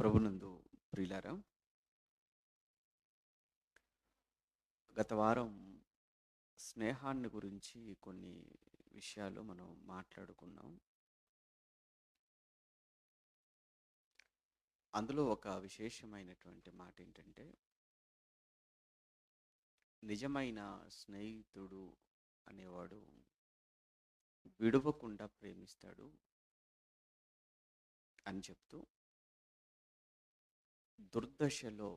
ప్రభునందు ప్రియులారా, గత వారం స్నేహాన్ని గురించి కొన్ని విషయాలు మనం మాట్లాడుకున్నాం. అందులో ఒక విశేషమైనటువంటి మాట ఏంటంటే, నిజమైన స్నేహితుడు అనేవాడు విడవకుండా ప్రేమిస్తాడు అని చెప్తూ, దుర్దశలో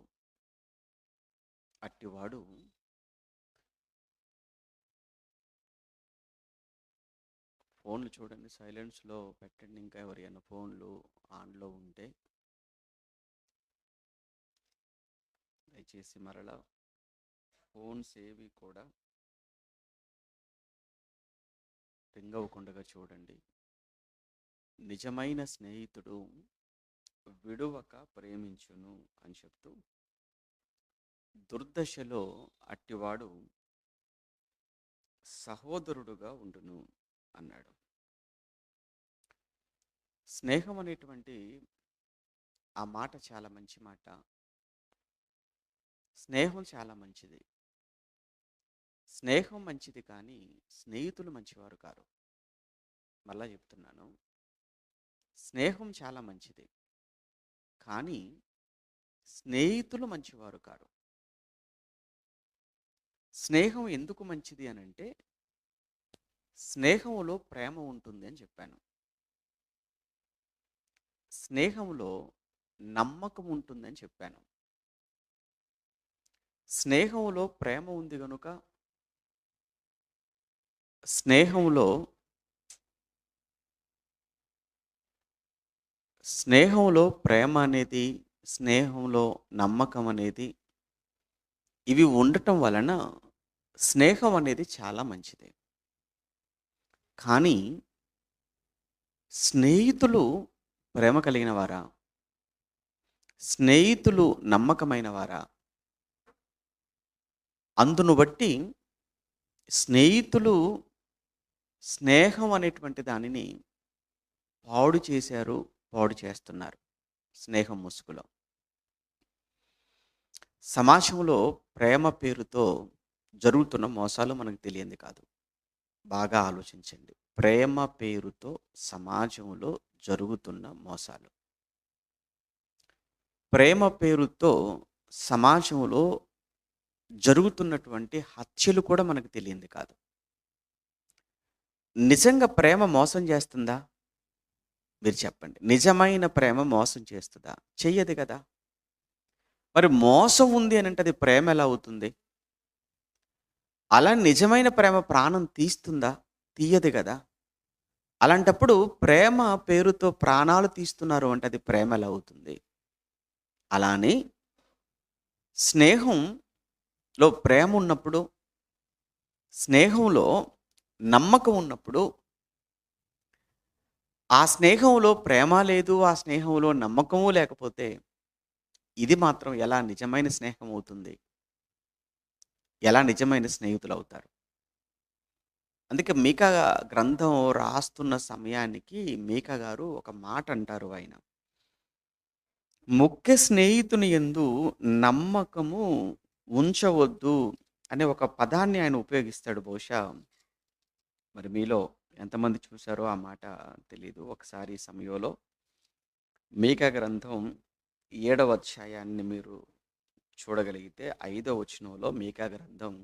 అట్టివాడు ఫోన్లు చూడండి, సైలెన్స్లో పెట్టండి. ఇంకా ఎవరైనా ఫోన్లు ఆన్లో ఉంటే దయచేసి మరలా ఫోన్స్ ఏవి కూడా రింగ్ అవ్వకుండా చూడండి. నిజమైన స్నేహితుడు విడువక ప్రేమించును అని చెప్తూ, దుర్దశలో అట్టివాడు సహోదరుడుగా ఉండును అన్నాడు. స్నేహం అనేటువంటి ఆ మాట చాలా మంచి మాట. స్నేహం చాలా మంచిది. స్నేహం మంచిది, కానీ స్నేహితులు మంచివారు కారు. మళ్ళా చెప్తున్నాను, స్నేహం చాలా మంచిది, కానీ స్నేహితులు మంచివారు కారు. స్నేహం ఎందుకు మంచిది అని అంటే, స్నేహంలో ప్రేమ ఉంటుంది అని చెప్పాను. స్నేహంలో నమ్మకం ఉంటుందని చెప్పాను. స్నేహంలో ప్రేమ ఉంది గనుక, స్నేహంలో స్నేహంలో ప్రేమ అనేది, స్నేహంలో నమ్మకం అనేది, ఇవి ఉండటం వలన స్నేహం అనేది చాలా మంచిది. కానీ స్నేహితులు ప్రేమ కలిగిన వారా? స్నేహితులు నమ్మకమైన వారా? అందును బట్టి స్నేహితులు స్నేహం అనేటువంటి దానిని పాడు చేశారు, పాడు చేస్తున్నారు. స్నేహం ముసుగులో సమాజంలో ప్రేమ పేరుతో జరుగుతున్న మోసాలు మనకు తెలియంది కాదు. బాగా ఆలోచించండి. ప్రేమ పేరుతో సమాజంలో జరుగుతున్న మోసాలు, ప్రేమ పేరుతో సమాజంలో జరుగుతున్నటువంటి హత్యలు కూడా మనకు తెలియంది కాదు. నిజంగా ప్రేమ మోసం చేస్తుందా? మీరు చెప్పండి. నిజమైన ప్రేమ మోసం చేస్తుందా? చెయ్యదు కదా! మరి మోసం ఉంది అనంటే అది ప్రేమ ఎలా అవుతుంది? అలా నిజమైన ప్రేమ ప్రాణం తీస్తుందా? తీయదు కదా! అలాంటప్పుడు ప్రేమ పేరుతో ప్రాణాలు తీస్తున్నారు అంటే అది ప్రేమ ఎలా అవుతుంది? అలానే స్నేహంలో ప్రేమ ఉన్నప్పుడు, స్నేహంలో నమ్మకం ఉన్నప్పుడు, ఆ స్నేహంలో ప్రేమ లేదు, ఆ స్నేహంలో నమ్మకము లేకపోతే ఇది మాత్రం ఎలా నిజమైన స్నేహం అవుతుంది? ఎలా నిజమైన స్నేహితులవుతారు? అందుకే మీకా గ్రంథం రాస్తున్న సమయానికి మీకా గారు ఒక మాట అంటారు ఆయన. ముఖ్య స్నేహితుని యందు నమ్మకము ఉంచవద్దు అనే ఒక పదాన్ని ఆయన ఉపయోగిస్తాడు. బహుశా మరి మీలో ఎంతమంది చూసారో ఆ మాట తెలీదు. ఒకసారి ఈ సమయంలో మీకా గ్రంథం 7వ అధ్యాయాన్ని మీరు చూడగలిగితే 5వ వచనంలో మీకా గ్రంథం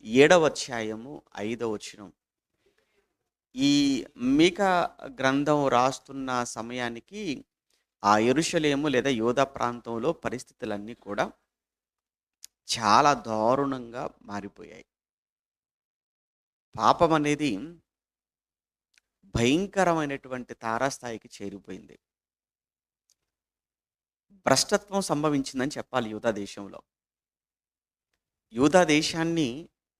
7వ అధ్యాయము 5వ వచనం. ఈ మీకా గ్రంథం రాస్తున్న సమయానికి ఆ యెరూషలేము లేదా యూదా ప్రాంతంలో పరిస్థితులన్నీ కూడా చాలా దారుణంగా మారిపోయాయి. పాపం అనేది భయంకరమైనటువంటి తారాస్థాయికి చేరిపోయింది. భ్రష్టత్వం సంభవించిందని చెప్పాలి యూదా దేశంలో. యూదా దేశాన్ని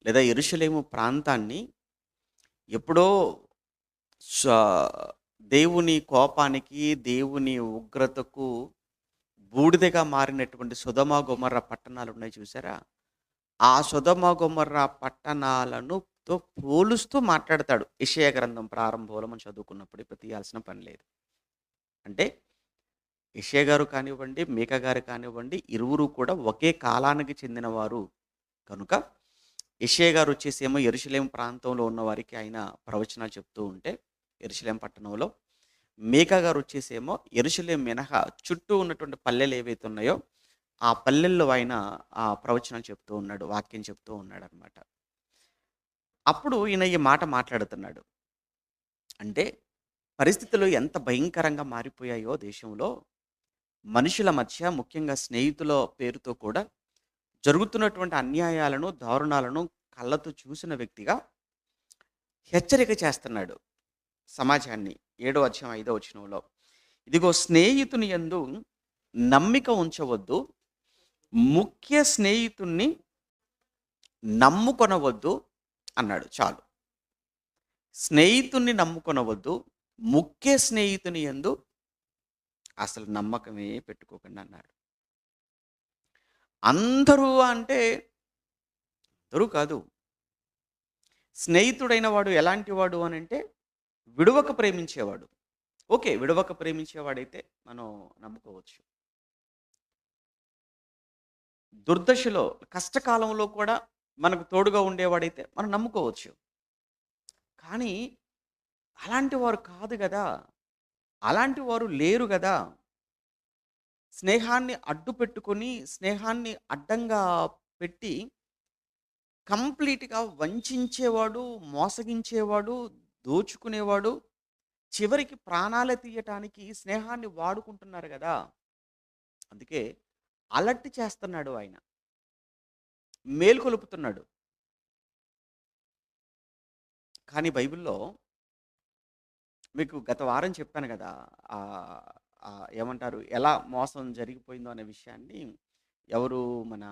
లేదా యెరూషలేము ప్రాంతాన్ని ఎప్పుడో స దేవుని కోపానికి, దేవుని ఉగ్రతకు బూడిదగా మారినటువంటి సొదొమ, గొమొర్రా పట్టణాలున్నాయి చూసారా? ఆ సొదొమ, గొమొర్రా పట్టణాలను పోలుస్తూ మాట్లాడతాడు. యెషయా గ్రంథం ప్రారంభంలో మనం చదువుకున్నప్పుడు ఇప్పుడు తీయాల్సిన పని లేదు. అంటే యెషయా గారు కానివ్వండి, మీకా గారు కానివ్వండి, ఇరువురు కూడా ఒకే కాలానికి చెందినవారు కనుక, యెషయా గారు వచ్చేసేమో యెరూషలేము ప్రాంతంలో ఉన్న వారికి ఆయన ప్రవచనాలు చెప్తూ ఉంటే, యెరూషలేము పట్టణంలో, మీకా గారు వచ్చేసేమో యెరూషలేము మినహా చుట్టూ ఉన్నటువంటి పల్లెలు ఏవైతే ఉన్నాయో, ఆ పల్లెల్లో ఆయన ప్రవచనాలు చెప్తూ ఉన్నాడు. వాక్యం చెప్తూ ఉన్నాడనమాట. అప్పుడు ఈయన ఈ మాట మాట్లాడుతున్నాడు. అంటే పరిస్థితులు ఎంత భయంకరంగా మారిపోయాయో దేశంలో, మనుషుల మధ్య ముఖ్యంగా స్నేహితుల పేరుతో కూడా జరుగుతున్నటువంటి అన్యాయాలను, దారుణాలను కళ్ళతో చూసిన వ్యక్తిగా హెచ్చరిక చేస్తున్నాడు సమాజాన్ని. 7వ అధ్యాయం 5వ వచనంలో. ఇదిగో స్నేహితుని యందు నమ్మిక ఉంచవద్దు. ముఖ్య స్నేహితుణ్ణి నమ్ముకొనవద్దు అన్నాడు చాలు. స్నేహితుణ్ణి నమ్ముకొనవద్దు. ముఖ్య స్నేహితుని యందు అసలు నమ్మకమే పెట్టుకోకండి అన్నాడు. అందరూ అంటే అందరూ కాదు. స్నేహితుడైన వాడు ఎలాంటి వాడు అనంటే విడువక ప్రేమించేవాడు. ఓకే. విడువక ప్రేమించేవాడైతే మనం నమ్ముకోవచ్చు. దుర్దశలో, కష్టకాలంలో కూడా మనకు తోడుగా ఉండేవాడైతే మనం నమ్ముకోవచ్చు. కానీ అలాంటి వారు కాదు గదా! అలాంటి వారు లేరు గదా! స్నేహాన్ని అడ్డు పెట్టుకొని, స్నేహాన్ని అడ్డంగా పెట్టి కంప్లీట్‌గా వంచించేవాడు, మోసగించేవాడు, దోచుకునేవాడు, చివరికి ప్రాణాలే తీయటానికి స్నేహాన్ని వాడుకుంటున్నారు గదా! అందుకే అలర్ట్ చేస్తున్నాడు ఆయన. మేలుకొలుపుతున్నాడు. కానీ బైబిల్‌లో మీకు గత వారం చెప్పాను గదా! ఆహ్, ఏమంటారు? ఎలా మోసం జరిగిపోయిందో అనే విషయాన్ని ఎవరు మన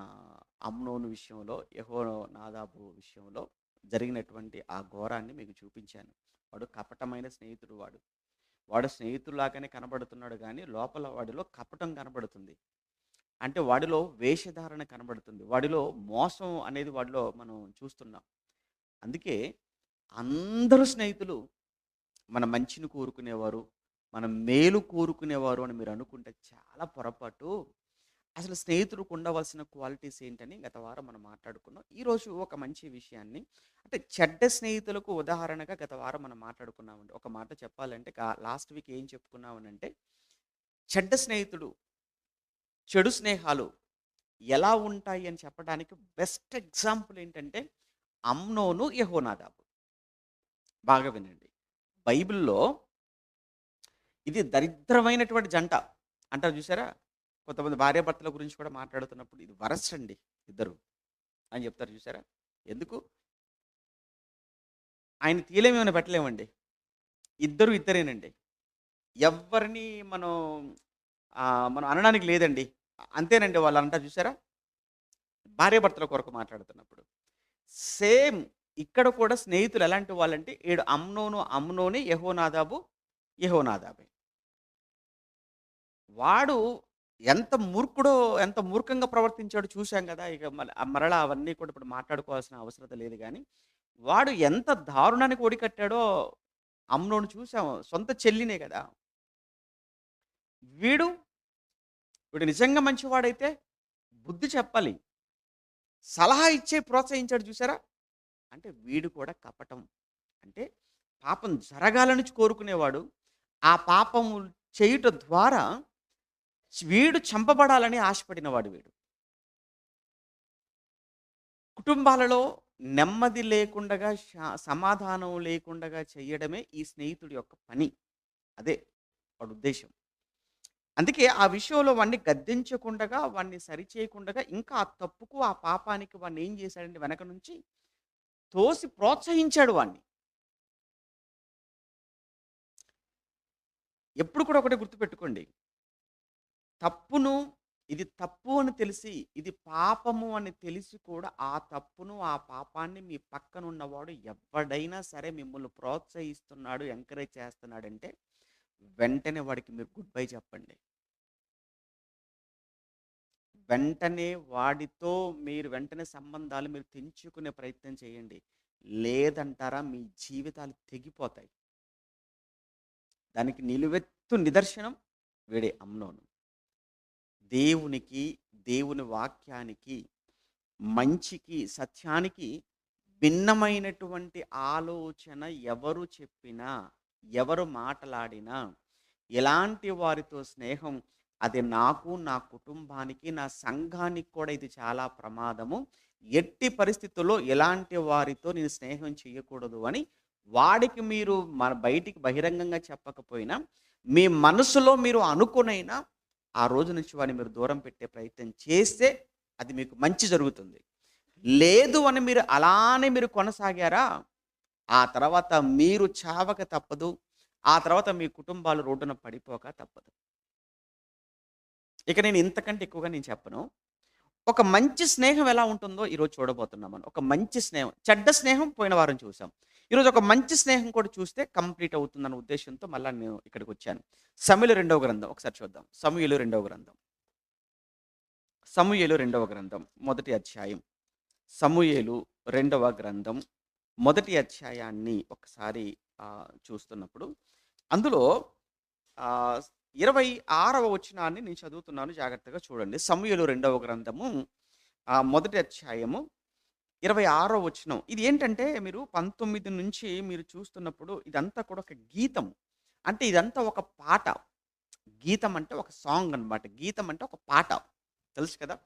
అమ్నోను విషయంలో, యెహోనాదాబు విషయంలో జరిగినటువంటి ఆ ఘోరాన్ని మీకు చూపించాను. వాడు కపటమైన స్నేహితుడు వాడు. వాడు స్నేహితుల్లాగానే కనబడుతున్నాడు గానీ, లోపల వాడిలో కపటం కనబడుతుంది. అంటే వాడిలో వేషధారణ కనబడుతుంది. వాడిలో మోసం అనేది వాడిలో మనం చూస్తున్నాం. అందుకే అందరూ స్నేహితులు మన మంచిని కోరుకునేవారు, మన మేలు కోరుకునేవారు అని మీరు అనుకుంటే చాలా పొరపాటు. అసలు స్నేహితులకు ఉండవలసిన క్వాలిటీస్ ఏంటని గత వారం మనం మాట్లాడుకున్నాం. ఈరోజు ఒక మంచి విషయాన్ని అంటే చెడ్డ స్నేహితులకు ఉదాహరణగా గత వారం మనం మాట్లాడుకున్నామండి. ఒక మాట చెప్పాలంటే లాస్ట్ వీక్ ఏం చెప్పుకున్నామనంటే చెడ్డ స్నేహితుడు, చెడు స్నేహాలు ఎలా ఉంటాయి అని చెప్పడానికి బెస్ట్ ఎగ్జాంపుల్ ఏంటంటే అమ్నోను, యెహోనాదాబు. బాగా వినండి. బైబిల్‌లో ఇది దరిద్రమైనటువంటి జంట. అంటారు చూసారా? కొంతమంది భార్యాభర్తల గురించి కూడా మాట్లాడుతున్నప్పుడు ఇది వరస్ట్ అండి ఇద్దరు అని చెప్తారు చూసారా? ఎందుకు? ఆయన తీయలేమేమైనా పెట్టలేమండి. ఇద్దరు ఇద్దరేనండి. ఎవ్వరిని మనం అనడానికి లేదండి. అంతేనండి వాళ్ళంటారు చూసారా? భార్యాభర్తల కొరకు మాట్లాడుతున్నప్పుడు. సేమ్ ఇక్కడ కూడా స్నేహితులు ఎలాంటి వాళ్ళంటే ఈడు అమ్నోను అమ్నోనే, యెహోనాదాబు యెహోనాదాబే. వాడు ఎంత మూర్ఖుడో, ఎంత మూర్ఖంగా ప్రవర్తించాడో చూసాం గదా! ఇక మరలా అవన్నీ కూడా ఇప్పుడు మాట్లాడుకోవాల్సిన అవసరత లేదు గానీ, వాడు ఎంత దారుణానికి ఒడికట్టాడో అమ్నోను చూసాం. సొంత చెల్లినే గదా! వీడు, వీడు నిజంగా మంచివాడైతే బుద్ధి చెప్పాలి. సలహా ఇచ్చే ప్రోత్సహించాడు చూసారా? అంటే వీడు కూడా కపటం. అంటే పాపం జరగాలని కోరుకునేవాడు. ఆ పాపము చేయుట ద్వారా వీడు చంపబడాలని ఆశపడినవాడు వీడు. కుటుంబాలలో నెమ్మది లేకుండగా, సమాధానం లేకుండగా చేయడమే ఈ స్నేహితుడి యొక్క పని. అదే వాడి ఉద్దేశ్యం. అందుకే ఆ విషయంలో వాడిని గద్దించకుండగా, వాడిని సరిచేయకుండగా ఇంకా ఆ తప్పుకు, ఆ పాపానికి వాడిని ఏం చేశాడంటే వెనక నుంచి తోసి ప్రోత్సహించాడు వాడిని. ఎప్పుడు కూడా ఒకటే గుర్తుపెట్టుకోండి. తప్పును ఇది తప్పు అని తెలిసి, ఇది పాపము అని తెలిసి కూడా ఆ తప్పును, ఆ పాపాన్ని మీ పక్కనున్నవాడు ఎవ్వడైనా సరే మిమ్మల్ని ప్రోత్సహిస్తున్నాడు, ఎంకరేజ్ చేస్తున్నాడంటే వెంటనే వాడికి మీరు గుడ్ బై చెప్పండి. వెంటనే వాడితో మీరు వెంటనే సంబంధాలు మీరు తెంచుకునే ప్రయత్నం చేయండి. లేదంటారా మీ జీవితాలు తెగిపోతాయి. దానికి నిలువెత్తు నిదర్శనం వీడే అమ్నోను. దేవునికి, దేవుని వాక్యానికి, మంచికి, సత్యానికి భిన్నమైనటువంటి ఆలోచన ఎవరు చెప్పినా, ఎవరు మాటలాడినా, ఎలాంటి వారితో స్నేహం అది నాకు, నా కుటుంబానికి, నా సంఘానికి కూడా ఇది చాలా ప్రమాదము. ఎట్టి పరిస్థితుల్లో ఎలాంటి వారితో నేను స్నేహం చేయకూడదు అని వాడికి మీరు బయటికి బహిరంగంగా చెప్పకపోయినా, మీ మనసులో మీరు అనుకునైనా ఆ రోజు నుంచి వాడిని మీరు దూరం పెట్టే ప్రయత్నం చేస్తే అది మీకు మంచి జరుగుతుంది. లేదు అని మీరు అలానే మీరు కొనసాగారా, ఆ తర్వాత మీరు చావక తప్పదు. ఆ తర్వాత మీ కుటుంబాలు రోడ్డున పడిపోక తప్పదు. ఇక నేను ఇంతకంటే ఎక్కువగా నేను చెప్పను. ఒక మంచి స్నేహం ఎలా ఉంటుందో ఈరోజు చూడబోతున్నాం మనం. ఒక మంచి స్నేహం. చెడ్డ స్నేహం పోయిన వారం చూసాం. ఈరోజు ఒక మంచి స్నేహం కూడా చూస్తే కంప్లీట్ అవుతుందన్న ఉద్దేశ్యంతో మళ్ళా నేను ఇక్కడికొచ్చాను. సమూయేలు రెండవ గ్రంథం ఒకసారి చూద్దాం. సమూయేలు రెండవ గ్రంథం. సమూయేలు రెండవ గ్రంథం మొదటి అధ్యాయం. సమూయేలు రెండవ గ్రంథం మొదటి అధ్యాయాన్ని ఒకసారి చూస్తున్నప్పుడు అందులో 26వ వచనాన్ని నేను చదువుతున్నాను, జాగ్రత్తగా చూడండి. సమూయేలు రెండవ గ్రంథము మొదటి అధ్యాయము 26వ వచనం. ఇది ఏంటంటే మీరు 19 నుంచి మీరు చూస్తున్నప్పుడు ఇదంతా కూడా ఒక గీతం. అంటే ఇదంతా ఒక పాట. గీతం అంటే ఒక సాంగ్ అన్నమాట. గీతం అంటే ఒక పాట. తెలుసు కదా!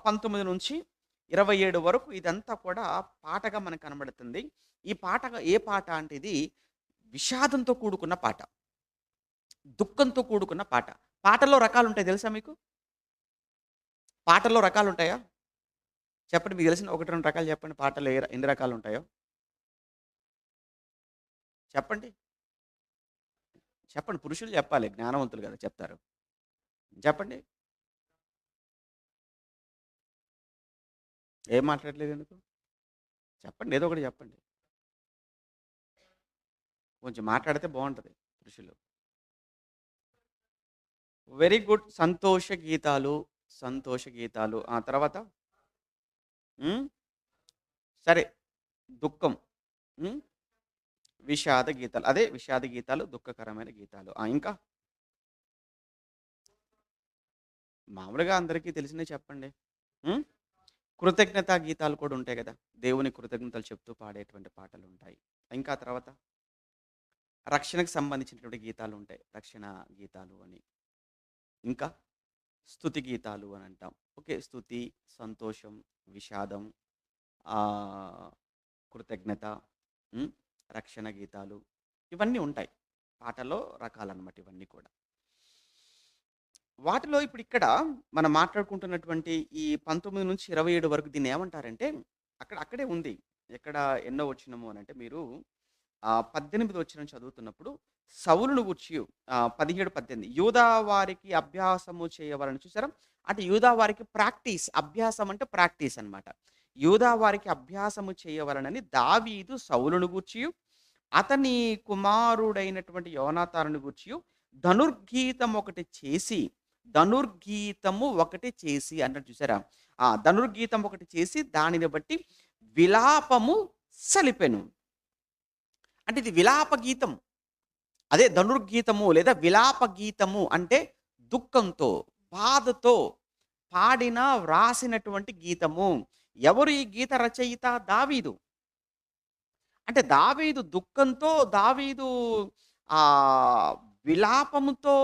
19 నుంచి 27 వరకు ఇదంతా కూడా పాటగా మనకు కనబడుతుంది. ఈ పాట ఏ పాట అంటే ఇది విషాదంతో కూడుకున్న పాట. దుఃఖంతో కూడుకున్న పాట. పాటల్లో రకాలుంటాయి తెలుసా మీకు? పాటల్లో రకాలుంటాయా? చెప్పండి, మీకు తెలిసిన 1, 2 రకాలు చెప్పండి. పాటలు ఎన్ని రకాలుంటాయో? చెప్పండి. చెప్పండి. పురుషులు చెప్పాలి. జ్ఞానవంతులు కదా చెప్తారు. చెప్పండి. ఏం మాట్లాడట్లేదు ఎందుకు? చెప్పండి. ఏదో ఒకటి చెప్పండి. కొంచెం మాట్లాడితే బాగుంటుంది పురుషులు. Very good. సంతోష గీతాలు. సంతోష గీతాలు. ఆ తర్వాత సరే, దుఃఖం. విషాద గీతాలు. అదే విషాద గీతాలు, దుఃఖకరమైన గీతాలు. ఇంకా మామూలుగా అందరికీ తెలిసినవి చెప్పండి. కృతజ్ఞతా గీతాలు కూడా ఉంటాయి కదా, దేవుని కృతజ్ఞతలు చెప్తూ పాడేటువంటి పాటలు ఉంటాయి. ఇంకా తర్వాత రక్షణకు సంబంధించినటువంటి గీతాలు ఉంటాయి, రక్షణ గీతాలు అని. ఇంకా స్తుతి గీతాలు అని అంటాం. ఓకే, స్తుతి, సంతోషం, విషాదం, కృతజ్ఞత, రక్షణ గీతాలు, ఇవన్నీ ఉంటాయి. పాటలో రకాలన్నమాట ఇవన్నీ కూడా. వాటిలో ఇప్పుడు ఇక్కడ మనం మాట్లాడుకుంటున్నటువంటి ఈ 19 నుంచి 27 వరకు దీన్ని ఏమంటారంటే అక్కడే ఉంది. ఎక్కడ ఎన్నో వచనము అని అంటే మీరు 18 వచనం చదువుతున్నప్పుడు సౌలును గూర్చి 17, 18 యూదా వారికి అభ్యాసము చేయవలని చూసారా? అంటే యూదా వారికి ప్రాక్టీస్, అభ్యాసం అంటే ప్రాక్టీస్ అన్నమాట. యూదా వారికి అభ్యాసము చేయవలనని దావీదు సౌలును గూర్చియు అతని కుమారుడైనటువంటి యోనాతానును గూర్చియు ధనుర్గీతము ఒకటి చేసి అన్నట్టు చూసారా? ధనుర్గీతం ఒకటి చేసి దానిని బట్టి విలాపము సలిపెను. అంటే ఇది విలాప గీతం. అదే ధనుర్గీతము లేదా విలాప గీతము అంటే దుఃఖంతో, బాధతో పాడిన, వ్రాసినటువంటి గీతము. ఎవరు ఈ గీత రచయిత? దావీదు. అంటే దావీదు దుఃఖంతో, దావీదు విలాపముతో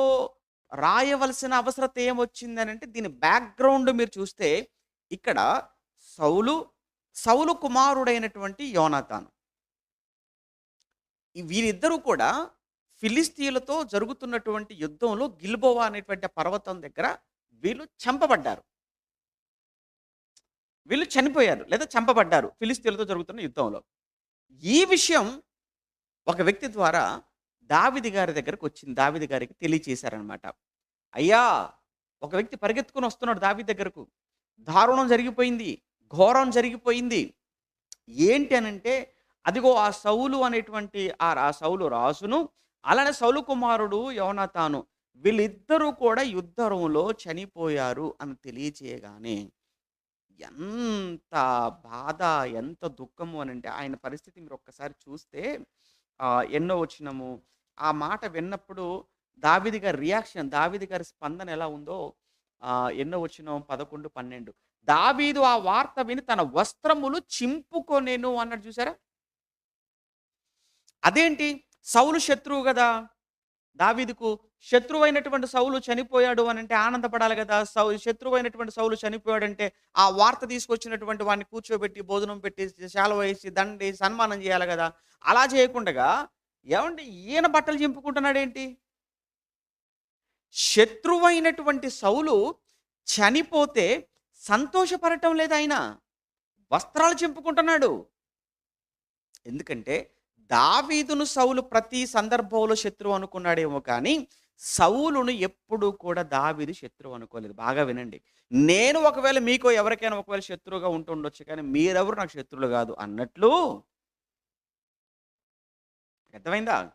రాయవలసిన అవసరత ఏమొచ్చిందనంటే దీని బ్యాక్‌గ్రౌండ్ మీరు చూస్తే ఇక్కడ సౌలు కుమారుడైనటువంటి యోనాతాను. వీరిద్దరూ కూడా ఫిలిస్తీయులతో జరుగుతున్నటువంటి యుద్ధంలో గిల్బోవా అనేటువంటి పర్వతం దగ్గర వీళ్ళు చంపబడ్డారు. వీళ్ళు చనిపోయారు లేదా చంపబడ్డారు ఫిలిస్తీయులతో జరుగుతున్న యుద్ధంలో. ఈ విషయం ఒక వ్యక్తి ద్వారా దావీదు గారి దగ్గరకు వచ్చింది. దావీదు గారికి తెలియచేశారనమాట. అయ్యా, ఒక వ్యక్తి పరిగెత్తుకొని వస్తున్నాడు దావీదు దగ్గరకు. దారుణం జరిగిపోయింది, ఘోరం జరిగిపోయింది. ఏంటి అనంటే అదిగో ఆ సౌలు అనేటువంటి ఆ సౌలు రాజును, అలానే సౌలు కుమారుడు యోనాతాను వీళ్ళిద్దరూ కూడా యుద్ధంలో చనిపోయారు అని తెలియచేయగానే ఎంత బాధ, ఎంత దుఃఖము అనంటే ఆయన పరిస్థితి మీరు ఒక్కసారి చూస్తే ఎన్నో వచనము ఆ మాట విన్నప్పుడు దావీదు గారి రియాక్షన్, దావీదు గారి స్పందన ఎలా ఉందో ఎన్నో వచనం 11, 12. దావీదు ఆ వార్త విని తన వస్త్రములు చింపుకొనెను అన్నాడు చూసారా? అదేంటి? సౌలు శత్రువు గదా! దావీదుకు శత్రువైనటువంటి సౌలు చనిపోయాడు అనంటే ఆనందపడాలి గదా! శత్రువైనటువంటి సౌలు చనిపోయాడంటే, ఆ వార్త తీసుకొచ్చినటువంటి వాడిని కూర్చోబెట్టి, భోజనం పెట్టి, శాలువేసి, దండేసి, సన్మానం చేయాలి గదా! అలా చేయకుండగా ఏవండీ ఈయన బట్టలు చింపుకుంటున్నాడేంటి? శత్రువైనటువంటి సౌలు చనిపోతే సంతోషపడటం లేదాయన. వస్త్రాలు చింపుకుంటున్నాడు. ఎందుకంటే దావీదును సౌలు ప్రతి సందర్భంలో శత్రువు అనుకున్నాడేమో కానీ, సౌలును ఎప్పుడూ కూడా దావీదు శత్రువు అనుకోలేదు. బాగా వినండి. నేను ఒకవేళ మీకో ఎవరికైనా ఒకవేళ శత్రువుగా ఉంటుండొచ్చు కానీ, మీరెవరు నాకు శత్రువులు గాదు అన్నట్లు అర్థమైందా?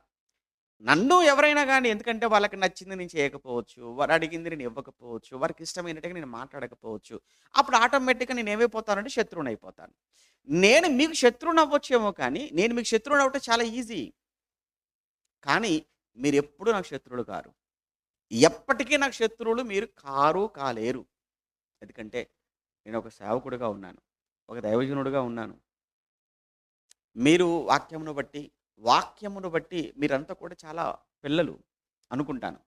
నన్ను ఎవరైనా గాని ఎందుకంటే వాళ్ళకి నచ్చింది నేను చేయకపోవచ్చు. వారు అడిగింది నేను ఇవ్వకపోవచ్చు. వారికి ఇష్టమైనట్టుగా నేను మాట్లాడకపోవచ్చు. అప్పుడు ఆటోమేటిక్‌గా నేనేమైపోతానంటే శత్రువునయిపోతాను. నేను మీకు శత్రువునవ్వచ్చేమో కానీ, నేను మీకు శత్రువునవ్వటం చాలా ఈజీ. కానీ మీరెప్పుడూ నాకు శత్రువులు కారు. ఎప్పటికీ నాకు శత్రువులు మీరు కాలేరు. ఎందుకంటే నేనొక సేవకుడిగా ఉన్నాను. ఒక దైవజనుడిగా ఉన్నాను. మీరు వాక్యమును బట్టి మీరంతా కూడా చాలా పిల్లలు అనుకుంటాను.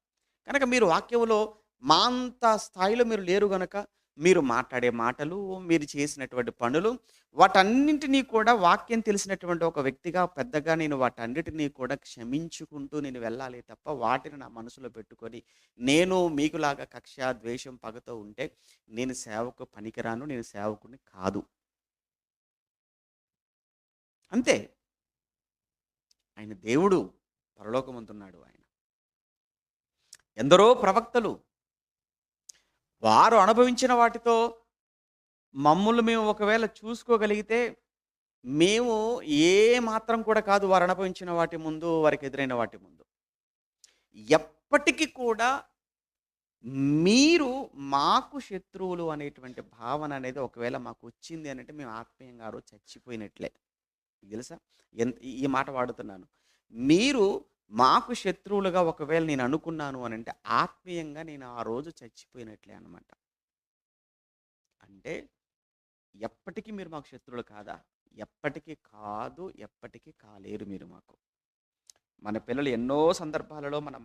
కనుక మీరు వాక్యములో మా అంత స్థాయిలో మీరు లేరు గనక, మీరు మాట్లాడే మాటలు, మీరు చేసినటువంటి పనులు, వాటన్నింటినీ కూడా వాక్యం తెలిసినటువంటి ఒక వ్యక్తిగా పెద్దగా నేను వాటన్నిటిని కూడా క్షమించుకుంటూ నేను వెళ్ళాలి తప్ప, వాటిని నా మనసులో పెట్టుకొని, నేను మీకులాగా కక్ష, ద్వేషం, పగతో ఉంటే నేను సేవకు పనికిరాను. నేను సేవకుడిని కాదు. అంతే. ఆయన దేవుడు. పరలోకమందున్నాడు ఆయన. ఎందరో ప్రవక్తలు వారు అనుభవించిన వాటితో మమ్ముల్ని మేము ఒకవేళ చూసుకోగలిగితే, మేము ఏ మాత్రం కూడా కాదు వారు అనుభవించిన వాటి ముందు, వారికి ఎదురైన వాటి ముందు. ఎప్పటికి కూడా మీరు మాకు శత్రువులు అనేటువంటి భావన అనేది ఒకవేళ మాకొచ్చింది అనంటే, మేము ఆత్మీయంగా ఆ రోజు చచ్చిపోయినట్లే. మీకు తెలుసా? ఈ మాట వాడుతున్నాను. మీరు మాకు శత్రువులుగా ఒకవేళ నేను అనుకున్నాను అనంటే, ఆత్మీయంగా నేను ఆ రోజు చచ్చిపోయినట్లే అన్నమాట. అంటే ఎప్పటికి మీరు మాకు శత్రువులు కాదా? ఎప్పటికి కాదు. ఎప్పటికి కాలేరు మీరు మాకు. మన పిల్లలు ఎన్నో సందర్భాలలో మన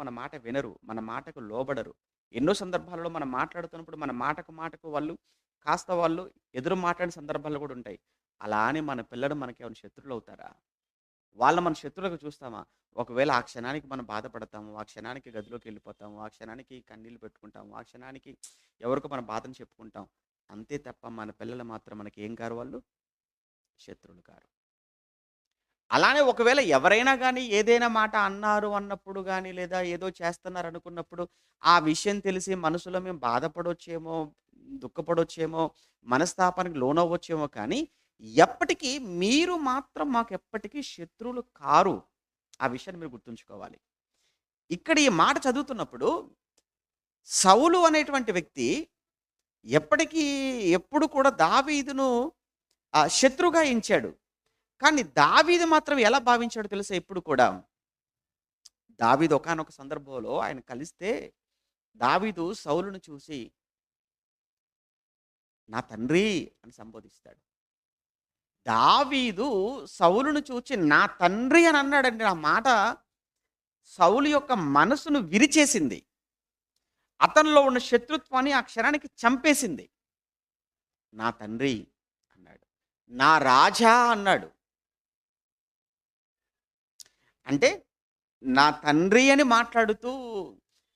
మాట వినరు. మన మాటకు లోబడరు. ఎన్నో సందర్భాలలో మనం మాట్లాడుతున్నప్పుడు మన మాటకు వాళ్ళు వాళ్ళు ఎదురు మాట్లాడిన సందర్భాలు కూడా ఉంటాయి. అలా అని మన పిల్లలు మనకేమైనా శత్రువులవుతారా? వాళ్ళని మన శత్రువులుగా చూస్తామా? ఒకవేళ ఆ క్షణానికి మనం బాధపడతాము. ఆ క్షణానికి గదిలోకి వెళ్ళిపోతాము. ఆ క్షణానికి కన్నీళ్లు పెట్టుకుంటాము. ఆ క్షణానికి ఎవరికో మన బాధను చెప్పుకుంటాం. అంతే తప్ప మన పిల్లలు మాత్రం మనకి ఏం కారు వాళ్ళు? శత్రువులు కారు. అలానే ఒకవేళ ఎవరైనా గానీ ఏదైనా మాట అన్నారు అన్నప్పుడు గానీ, లేదా ఏదో చేస్తున్నారు అనుకున్నప్పుడు, ఆ విషయం తెలిసి మనసులో మేము బాధపడొచ్చేమో, దుఃఖపడొచ్చేమో, మనస్తాపానికి లోనవ్వొచ్చేమో కానీ, ఎప్పటికీ మీరు మాత్రం మాకెప్పటికీ శత్రువులు కారు. ఆ విషయాన్ని మీరు గుర్తుంచుకోవాలి. ఇక్కడ ఈ మాట చదువుతున్నప్పుడు, సౌలు అనేటువంటి వ్యక్తి ఎప్పటికీ ఎప్పుడు కూడా దావీదును శత్రువుగా ఎంచాడు. కానీ దావీదు మాత్రం ఎలా భావించాడో తెలుసా ఎప్పుడు కూడా? దావీదు ఒకానొక సందర్భంలో ఆయన కలిస్తే, దావీదు సౌలును చూసి, "నా తండ్రి" అని సంబోధిస్తాడు. దావీదు సౌలును చూచి "నా తండ్రి" అని అన్నాడండి. ఆ మాట సౌలు యొక్క మనసును విరిచేసింది. అతనిలో ఉన్న శత్రుత్వాన్ని ఆ క్షణానికి చంపేసింది. "నా తండ్రి" అన్నాడు. "నా రాజా" అన్నాడు. అంటే నా తండ్రి అని మాట్లాడుతూ,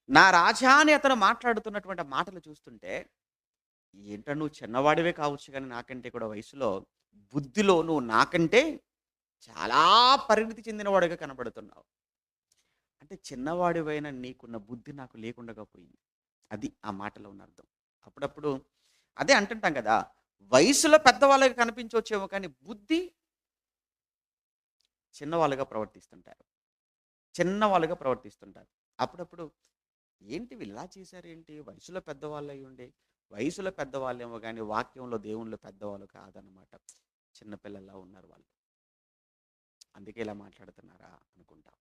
నా రాజా అని అతను మాట్లాడుతున్నటువంటి మాటలు చూస్తుంటే, ఏంట్రా నువ్వు చిన్నవాడివే కావచ్చు కానీ నాకంటే కూడా వయసులో, బుద్ధిలో నువ్వు నాకంటే చాలా పరిణితి చెందినవాడిగా కనబడుతున్నావు. అంటే చిన్నవాడివైన నీకున్న బుద్ధి నాకు లేకుండగా పోయింది. అది ఆ మాటలో ఉన్న అర్థం. అప్పుడప్పుడు అదే అంటుంటాం కదా! వయసులో పెద్దవాళ్ళుగా కనిపించవచ్చేమో కానీ బుద్ధి చిన్నవాళ్ళుగా ప్రవర్తిస్తుంటారు. చిన్నవాళ్ళుగా ప్రవర్తిస్తుంటారు. అప్పుడప్పుడు ఏంటి వీళ్ళు ఇలా చేశారేంటి? వయసులో పెద్దవాళ్ళయ్యుండి, వయసులో పెద్దవాళ్ళేమో గానీ వాక్యంలో, దేవునిలో పెద్దవాళ్ళు కాదనమాట. చిన్న పిల్లల్లా ఉన్నారు వాళ్ళు. అందుకే ఇలా మాట్లాడుతున్నారా అనుకుంటాం.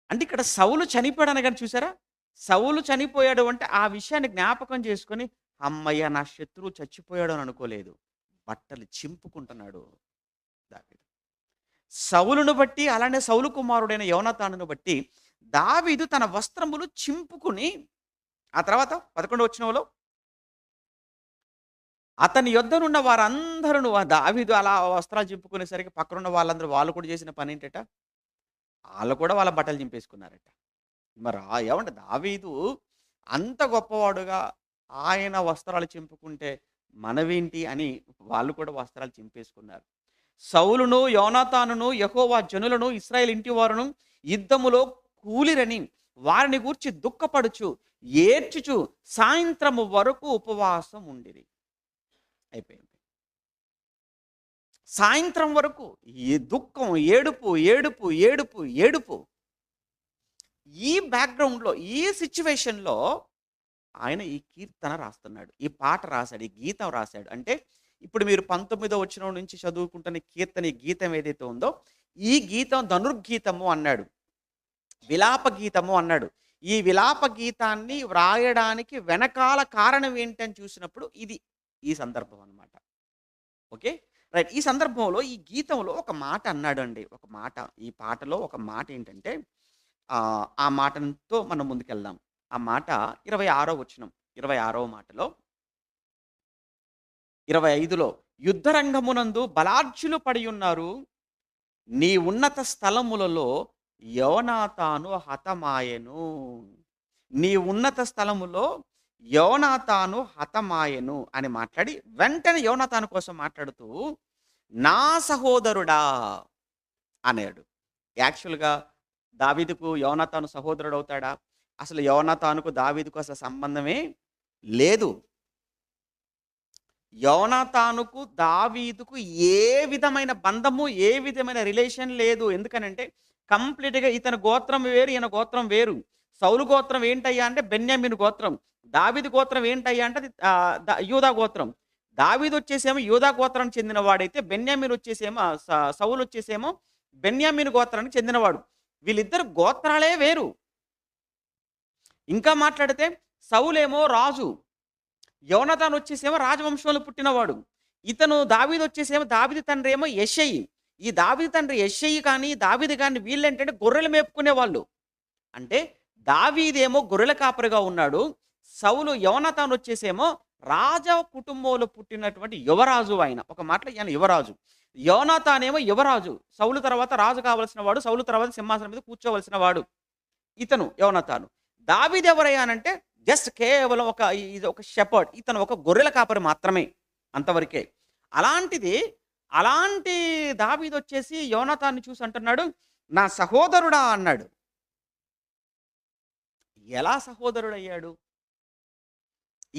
అంటే ఇక్కడ సౌలు చనిపోయాడనగానే చూసారా? సౌలు చనిపోయాడు అంటే ఆ విషయాన్ని జ్ఞాపకం చేసుకొని, హమ్మయ్య! నా శత్రువు చచ్చిపోయాడు అని అనుకోలేదు. బట్టలు చింపుకుంటున్నాడు దావీదు. సౌలును బట్టి అలానే సౌలు కుమారుడైన యోనాతానును బట్టి దావీదు తన వస్త్రములు చింపుకుని ఆ తర్వాత 11వ వచనంలో అతని యొద్దనున్న వారందరూను దావీదు అలా వస్త్రాలు చింపుకునేసరికి పక్కనున్న వాళ్ళందరూ వాళ్ళు కూడా చేసిన పనేంటట? ఆళ్ళు కూడా వాళ్ళ బట్టలు చింపేసుకున్నారట. మరి ఏవండి దావీదు అంత గొప్పవాడుగా ఆయన వస్త్రాలు చింపుకుంటే మనవేంటి అని వాళ్ళు కూడా వస్త్రాలు చింపేసుకున్నారు. సౌలును, యోనాతానును, యెహోవా జనులను, ఇశ్రాయేలు ఇంటి వారును యుద్ధములో కూలిరని వారిని గూర్చి దుఃఖపడుచు, ఏడ్చుచు సాయంత్రము వరకు ఉపవాసం ఉండిరి. అయిపోయింది. సాయంత్రం వరకు ఈ దుఃఖం, ఏడుపు, ఏడుపు, ఏడుపు, ఏడుపు. ఈ బ్యాక్‌గ్రౌండ్‌లో, ఈ సిట్యుయేషన్‌లో ఆయన ఈ కీర్తన రాస్తున్నాడు. ఈ పాట రాసాడు. ఈ గీతం రాసాడు. అంటే ఇప్పుడు మీరు 19వ వచనం నుంచి చదువుకుంటున్న కీర్తన, ఈ గీతం ఏదైతే ఉందో, ఈ గీతం ధనుర్గీతము అన్నాడు. విలాప గీతము అన్నాడు. ఈ విలాప గీతాన్ని వ్రాయడానికి వెనకాల కారణం ఏంటని చూసినప్పుడు ఇది ఈ సందర్భం అన్నమాట. ఓకే. రైట్. ఈ సందర్భంలో ఈ గీతంలో ఒక మాట అన్నాడండి. ఒక మాట. ఈ పాటలో ఒక మాట ఏంటంటే ఆ మాటతో మనం ముందుకెళ్దాం. ఆ మాట 26వ వచనం. 26వ మాటలో 25లో యుద్ధరంగమునందు బలార్జులు పడియున్నారు. నీ ఉన్నత స్థలములలో యోనాతాను హతమాయెను. నీ ఉన్నత స్థలములో యోనాతాను హతమాయెను అని మాట్లాడి వెంటనే యోనాతాను కోసం మాట్లాడుతూ నా సహోదరుడా అన్నాడు. యాక్చువల్‌గా దావీదుకు యోనాతాను సహోదరుడవుతాడా? అసలు యోనాతానుకు దావీదుకు అసలు సంబంధమే లేదు. యోనాతానుకు దావీదుకు ఏ విధమైన బంధము, ఏ విధమైన రిలేషన్ లేదు. ఎందుకనంటే కంప్లీట్‌గా ఇతని గోత్రం వేరు, ఈయన గోత్రం వేరు. సౌలు గోత్రం ఏంటయ్యా అంటే బెన్యామీను గోత్రం. దావీదు గోత్రం ఏంటయ్యా అంటే అది యూదా గోత్రం. దావీదొచ్చేసేమో యూదా గోత్రానికి చెందినవాడైతే బెన్యామీను వచ్చేసేమో సౌలొచ్చేసేమో బెన్యామీను గోత్రానికి చెందినవాడు. వీళ్ళిద్దరు గోత్రాలే వేరు. ఇంకా మాట్లాడితే సౌలేమో రాజు. యోనాతాను వచ్చేసేమో రాజవంశంలో పుట్టినవాడు. ఇతను దావీదు వచ్చేసేమో దావీదు తండ్రి ఏమో యెషయి. ఈ దావీదు తండ్రి యెషయి కానీ, దావీదు గాని వీళ్ళేంటంటే గొర్రెలు మేపుకునేవాళ్ళు. అంటే దావీదేమో గొర్రెల కాపరిగా ఉన్నాడు. సౌలు యోనాతాను వచ్చేసేమో రాజ కుటుంబంలో పుట్టినటువంటి యువరాజు ఆయన. ఒక మాటలో ఈయన యువరాజు. యోనాతానేమో యువరాజు. సౌలు తర్వాత రాజు కావలసిన వాడు. సౌలు తర్వాత సింహాసనం మీద కూర్చోవలసిన వాడు. ఇతను యోనాతాను. దావీదు ఎవరయ్యా అనంటే జస్ట్ కేవలం ఇది ఒక షెపర్డ్. ఇతను ఒక గొర్రెల కాపరి మాత్రమే. అంతవరకే. అలాంటిది అలాంటి దావీదొచ్చేసి యోనాతాన్ని చూసి అంటున్నాడు, నా సహోదరుడా అన్నాడు. ఎలా సహోదరుడయ్యాడు?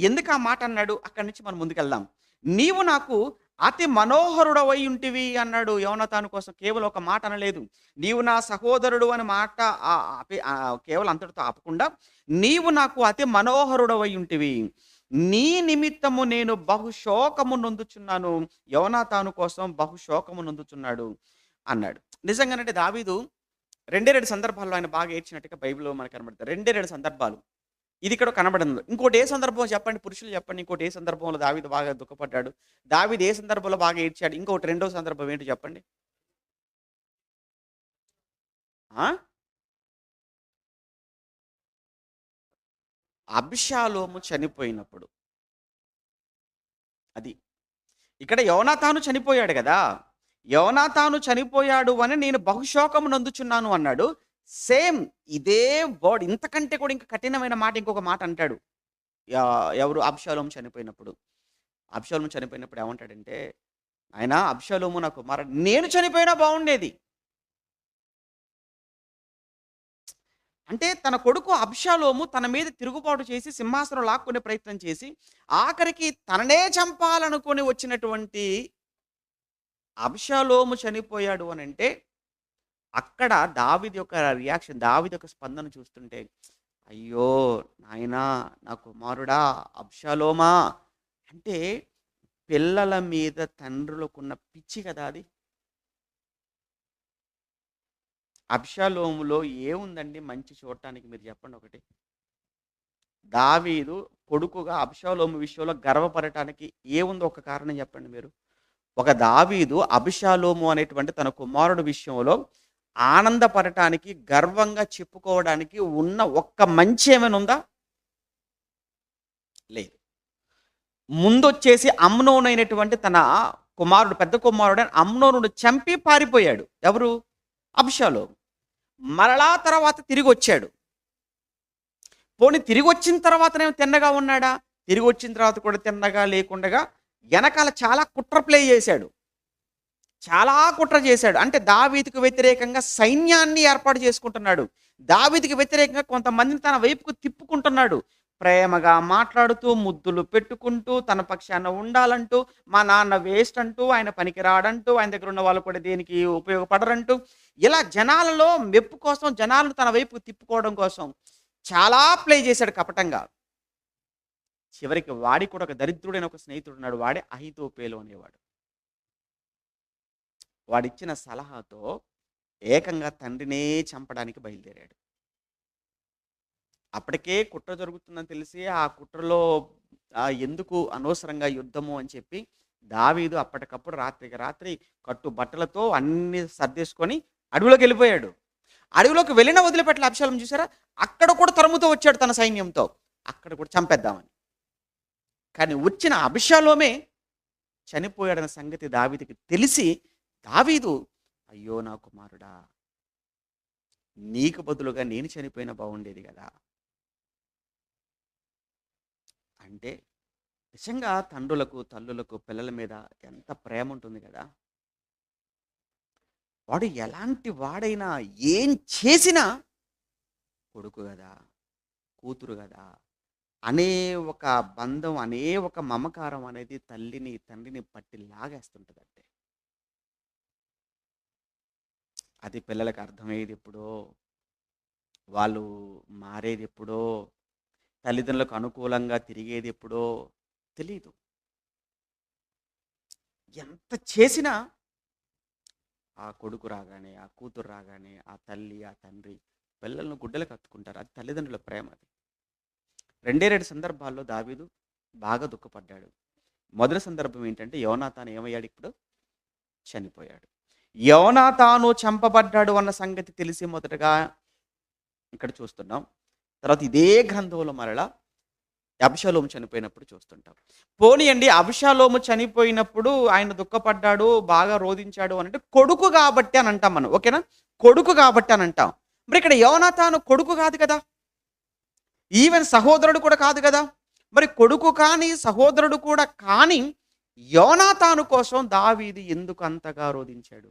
ఎందుకు ఆ మాట అన్నాడు? అక్కడి నుంచి మనం ముందుకెళ్దాం. నీవు నాకు అతి మనోహరుడవై ఉంటివి అన్నాడు యోనాతాను కోసం. కేవలం ఒక మాట అనలేదు. నీవు నా సహోదరుడు అని మాట కేవలం అంతటితో ఆపకుండా నీవు నాకు అతి మనోహరుడవై ఉంటివి. నీ నిమిత్తము నేను బహుశోకము నొందుచున్నాను. యోనాతాను కోసం బహుశోకము నొందుచున్నాడు అన్నాడు. నిజంగానంటే దావీదు రెండే 2 సందర్భాల్లో ఆయన బాగా ఏడ్చినట్టుగా బైబిల్‌లో మనకు కనబడతాయి. రెండే 2 సందర్భాలు. ఇది ఇక్కడ కనబడింది. ఇంకోటి ఏ సందర్భం చెప్పండి? పురుషులు చెప్పండి. ఇంకోటి ఏ సందర్భంలో దావీదు బాగా దుఃఖపడ్డాడు? దావీదు ఏ సందర్భంలో బాగా ఏడ్చాడు? ఇంకోటి రెండో సందర్భం ఏంటో చెప్పండి? ఆ? అబ్షాలోము చనిపోయినప్పుడు. అది. ఇక్కడ యోనాతాను చనిపోయాడు గదా! యోనాతాను చనిపోయాడు అని నేను బహుశోకము నందుచున్నాను అన్నాడు. సేమ్ ఇదే వర్డ్ ఇంతకంటే కూడా ఇంకా కఠినమైన మాట ఇంకొక మాట అంటాడు. ఎవరు? అబ్షాలోము చనిపోయినప్పుడు. అబ్షాలోము చనిపోయినప్పుడు ఏమంటాడంటే, ఆయన అబ్షాలోము నా కుమారుడు. నేను చనిపోయినా బాగుండేది. అంటే తన కొడుకు అబ్షాలోము తన మీద తిరుగుబాటు చేసి సింహాసనం లాక్కునే ప్రయత్నం చేసి ఆఖరికి తననే చంపాలనుకొని వచ్చినటువంటి అబ్షాలోము చనిపోయాడు అని అంటే అక్కడ దావీదు యొక్క రియాక్షన్, దావీదు యొక్క స్పందన చూస్తుంటే అయ్యో నాయనా నా కుమారుడా అబ్షాలోమా అంటే పిల్లల మీద తండ్రులకున్న పిచ్చి కదా అది. అబ్షాలోములో ఏముందండి మంచి చూడటానికి మీరు చెప్పండి ఒకటి. దావీదు కొడుకుగా అబ్షాలోము విషయంలో గర్వపడటానికి ఏముందో ఒక కారణం చెప్పండి మీరు? ఒక దావీదు అభిషాలోము అనేటువంటి తన కుమారుడు విషయంలో ఆనందపడటానికి, గర్వంగా చెప్పుకోవడానికి ఉన్న ఒక్క మంచి ఏమైనా ఉందా? లేదు. ముందొచ్చేసి అమ్నోను అయినటువంటి తన కుమారుడు, పెద్ద కుమారుడైన అమ్నోనును చంపి పారిపోయాడు. ఎవరు? అబ్షాలోము. మరలా తర్వాత తిరిగొచ్చాడు. పోనీ తిరిగొచ్చిన తర్వాతనేమో తిన్నగా ఉన్నాడా? తిరిగొచ్చిన తర్వాత కూడా తిన్నగా లేకుండగా ఎనకాల చాలా కుట్ర ప్లే చేశాడు. చాలా కుట్ర చేశాడు. అంటే దావీదుకు వ్యతిరేకంగా సైన్యాన్ని ఏర్పాటు చేసుకుంటున్నాడు. దావీదుకి వ్యతిరేకంగా కొంతమందిని తన వైపుకు తిప్పుకుంటున్నాడు. ప్రేమగా మాట్లాడుతూ, ముద్దులు పెట్టుకుంటూ, తన పక్షాన ఉండాలంటూ, మా నాన్న వేస్ట్ అంటూ, ఆయన పనికిరాడంటూ, ఆయన దగ్గర ఉన్న వాళ్ళు కూడా దేనికి ఉపయోగపడరంటూ, ఇలా జనాలలో మెప్పు కోసం, జనాలను తన వైపుకు తిప్పుకోవడం కోసం చాలా ప్లే చేశాడు కపటంగా. చివరికి వాడికి కూడా ఒక దరిద్రుడైన ఒక స్నేహితుడు ఉన్నాడు. వాడే అహీతోపేలు అనేవాడు. వాడిచ్చిన సలహాతో ఏకంగా తండ్రినే చంపడానికి బయలుదేరాడు. అప్పటికే కుట్ర జరుగుతుందని తెలిసి ఆ కుట్రలో ఎందుకు అనవసరంగా యుద్ధము అని చెప్పి దావీదు అప్పటికప్పుడు రాత్రికి రాత్రి కట్టు బట్టలతో అన్ని సర్దేసుకొని అడవిలోకి వెళ్ళిపోయాడు. అడవిలోకి వెళ్ళిన వదిలిపెట్ల అబ్షాలోము చూసారా? అక్కడ కూడా తరుముతూ వచ్చాడు తన సైన్యంతో. అక్కడ కూడా చంపేద్దామని. కానీ వచ్చిన అబ్షాలోమే చనిపోయాడన్న సంగతి దావీదుకి తెలిసి దావీదు, అయ్యో నా కుమారుడా, నీకు బదులుగా నేను చనిపోయినా బాగుండేది కదా. అంటే నిజంగా తండ్రులకు, తల్లులకు పిల్లల మీద ఎంత ప్రేమ ఉంటుంది కదా. వాడు ఎలాంటి వాడైనా ఏం చేసినా కొడుకు కదా, కూతురు కదా అనే ఒక బంధం, అనే ఒక మమకారం అనేది తల్లిని, తండ్రిని పట్టి లాగేస్తుంటుందంటే అది పిల్లలకు అర్థమయ్యేది ఎప్పుడో, వాళ్ళు మారేది ఎప్పుడో, తల్లిదండ్రులకు అనుకూలంగా తిరిగేది ఎప్పుడో తెలీదు. ఎంత చేసినా ఆ కొడుకు రాగానే, ఆ కూతురు రాగానే, ఆ తల్లి, ఆ తండ్రి పిల్లలను గుడ్డలకు హత్తుకుంటారు. అది తల్లిదండ్రుల ప్రేమ. అది రెండు సందర్భాల్లో దావీదు బాగా దుఃఖపడ్డాడు. మొదటి సందర్భం ఏంటంటే యోనాతాను ఏమయ్యాడు? ఇప్పుడు చనిపోయాడు. యోనాతాను చంపబడ్డాడు అన్న సంగతి తెలిసి మొదటగా ఇక్కడ చూస్తున్నాం. తర్వాత ఇదే గ్రంథంలో మరలా అబ్షాలోము చనిపోయినప్పుడు చూస్తుంటాం. పోనీయండి, అబ్షాలోము చనిపోయినప్పుడు ఆయన దుఃఖపడ్డాడు, బాగా రోధించాడు అని అంటే కొడుకు కాబట్టి అని అంటాం మనం. ఓకేనా? కొడుకు కాబట్టి అని అంటాం. మరి ఇక్కడ యోనాతాను కొడుకు కాదు కదా, ఈవెన్ సహోదరుడు కూడా కాదు కదా. మరి కొడుకు కానీ సహోదరుడు కూడా కానీ యోనాతాను కోసం దావీదు ఎందుకు అంతగా రోధించాడు?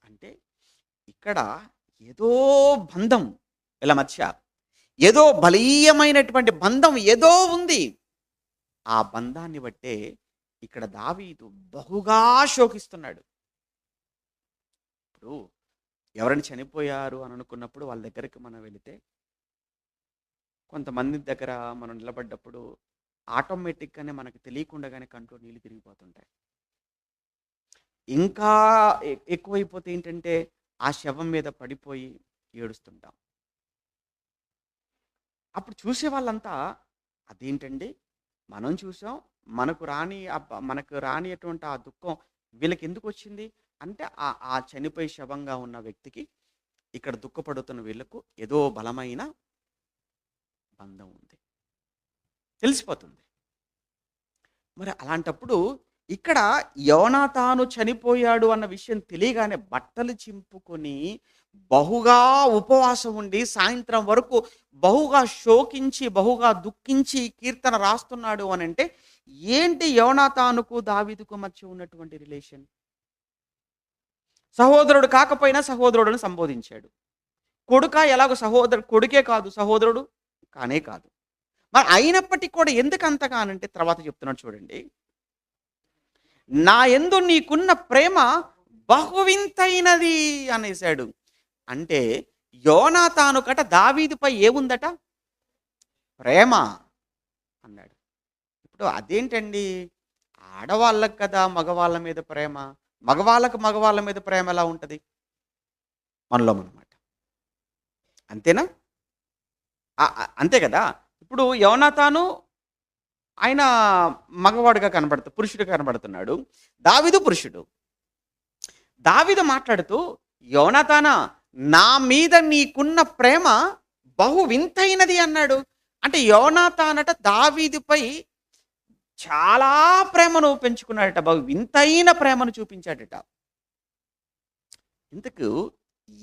అంటే ఇక్కడ ఏదో బంధం వీళ్ళ మధ్య, ఏదో బలీయమైనటువంటి బంధం ఏదో ఉంది. ఆ బంధాన్ని బట్టే ఇక్కడ దావీదు బహుగా శోకిస్తున్నాడు. ఇప్పుడు ఎవరైనా చనిపోయారు అని అనుకున్నప్పుడు వాళ్ళ దగ్గరికి మనం వెళితే, కొంతమంది దగ్గర మనం నిలబడ్డప్పుడు ఆటోమేటిక్గానే మనకు తెలియకుండానే కంట్లో నీళ్ళు తిరిగిపోతుంటాయి. ఇంకా ఎక్కువైపోతే ఏంటంటే ఆ శవం మీద పడిపోయి ఏడుస్తుంటాం. అప్పుడు చూసే వాళ్ళంతా అదేంటండి, మనం చూసాం, మనకు రానిటువంటి ఆ దుఃఖం వీళ్ళకి ఎందుకు వచ్చింది అంటే ఆ చనిపోయి శవంగా ఉన్న వ్యక్తికి ఇక్కడ దుఃఖపడుతున్న వీళ్ళకు ఏదో బలమైన బంధం ఉంది, తెలిసిపోతుంది. మరి అలాంటప్పుడు ఇక్కడ యోనాతాను చనిపోయాడు అన్న విషయం తెలియగానే బట్టలు చింపుకొని బహుగా ఉపవాసం ఉండి సాయంత్రం వరకు బహుగా శోకించి, బహుగా దుఃఖించి కీర్తన రాస్తున్నాడు అని అంటే ఏంటి యోనాతానుకు దావీదుకు మధ్య ఉన్నటువంటి రిలేషన్? సహోదరుడు కాకపోయినా సహోదరుడుని సంబోధించాడు. ఎలాగో కొడుకే కాదు, సహోదరుడు కానే కాదు. మరి అయినప్పటికీ కూడా ఎందుకు అంతగా అనంటే తర్వాత చెప్తున్నాడు చూడండి. నా యందు నీకున్న ప్రేమ బహువింతైనది అనేసాడు. అంటే యోనాతానుకట దావీదుపై ఏముందట? ప్రేమ అన్నాడు. ఇప్పుడు అదేంటండి, ఆడవాళ్ళకు కదా మగవాళ్ళ మీద ప్రేమ, మగవాళ్ళ మీద ప్రేమ ఎలా ఉంటుంది? మనలో అన్నమాట. అంతేనా? అంతే కదా! ఇప్పుడు యోనాతాను ఆయన మగవాడుగా పురుషుడిగా కనబడుతున్నాడు. దావీదు పురుషుడు. దావీదు మాట్లాడుతూ, యోనాతానా, నా మీద నీకున్న ప్రేమ బహు వింతైనది అన్నాడు. అంటే యోనాతానట దావీదుపై చాలా ప్రేమను పెంచుకున్నాడట. బహు వింతైన ప్రేమను చూపించాడట. ఇంతకు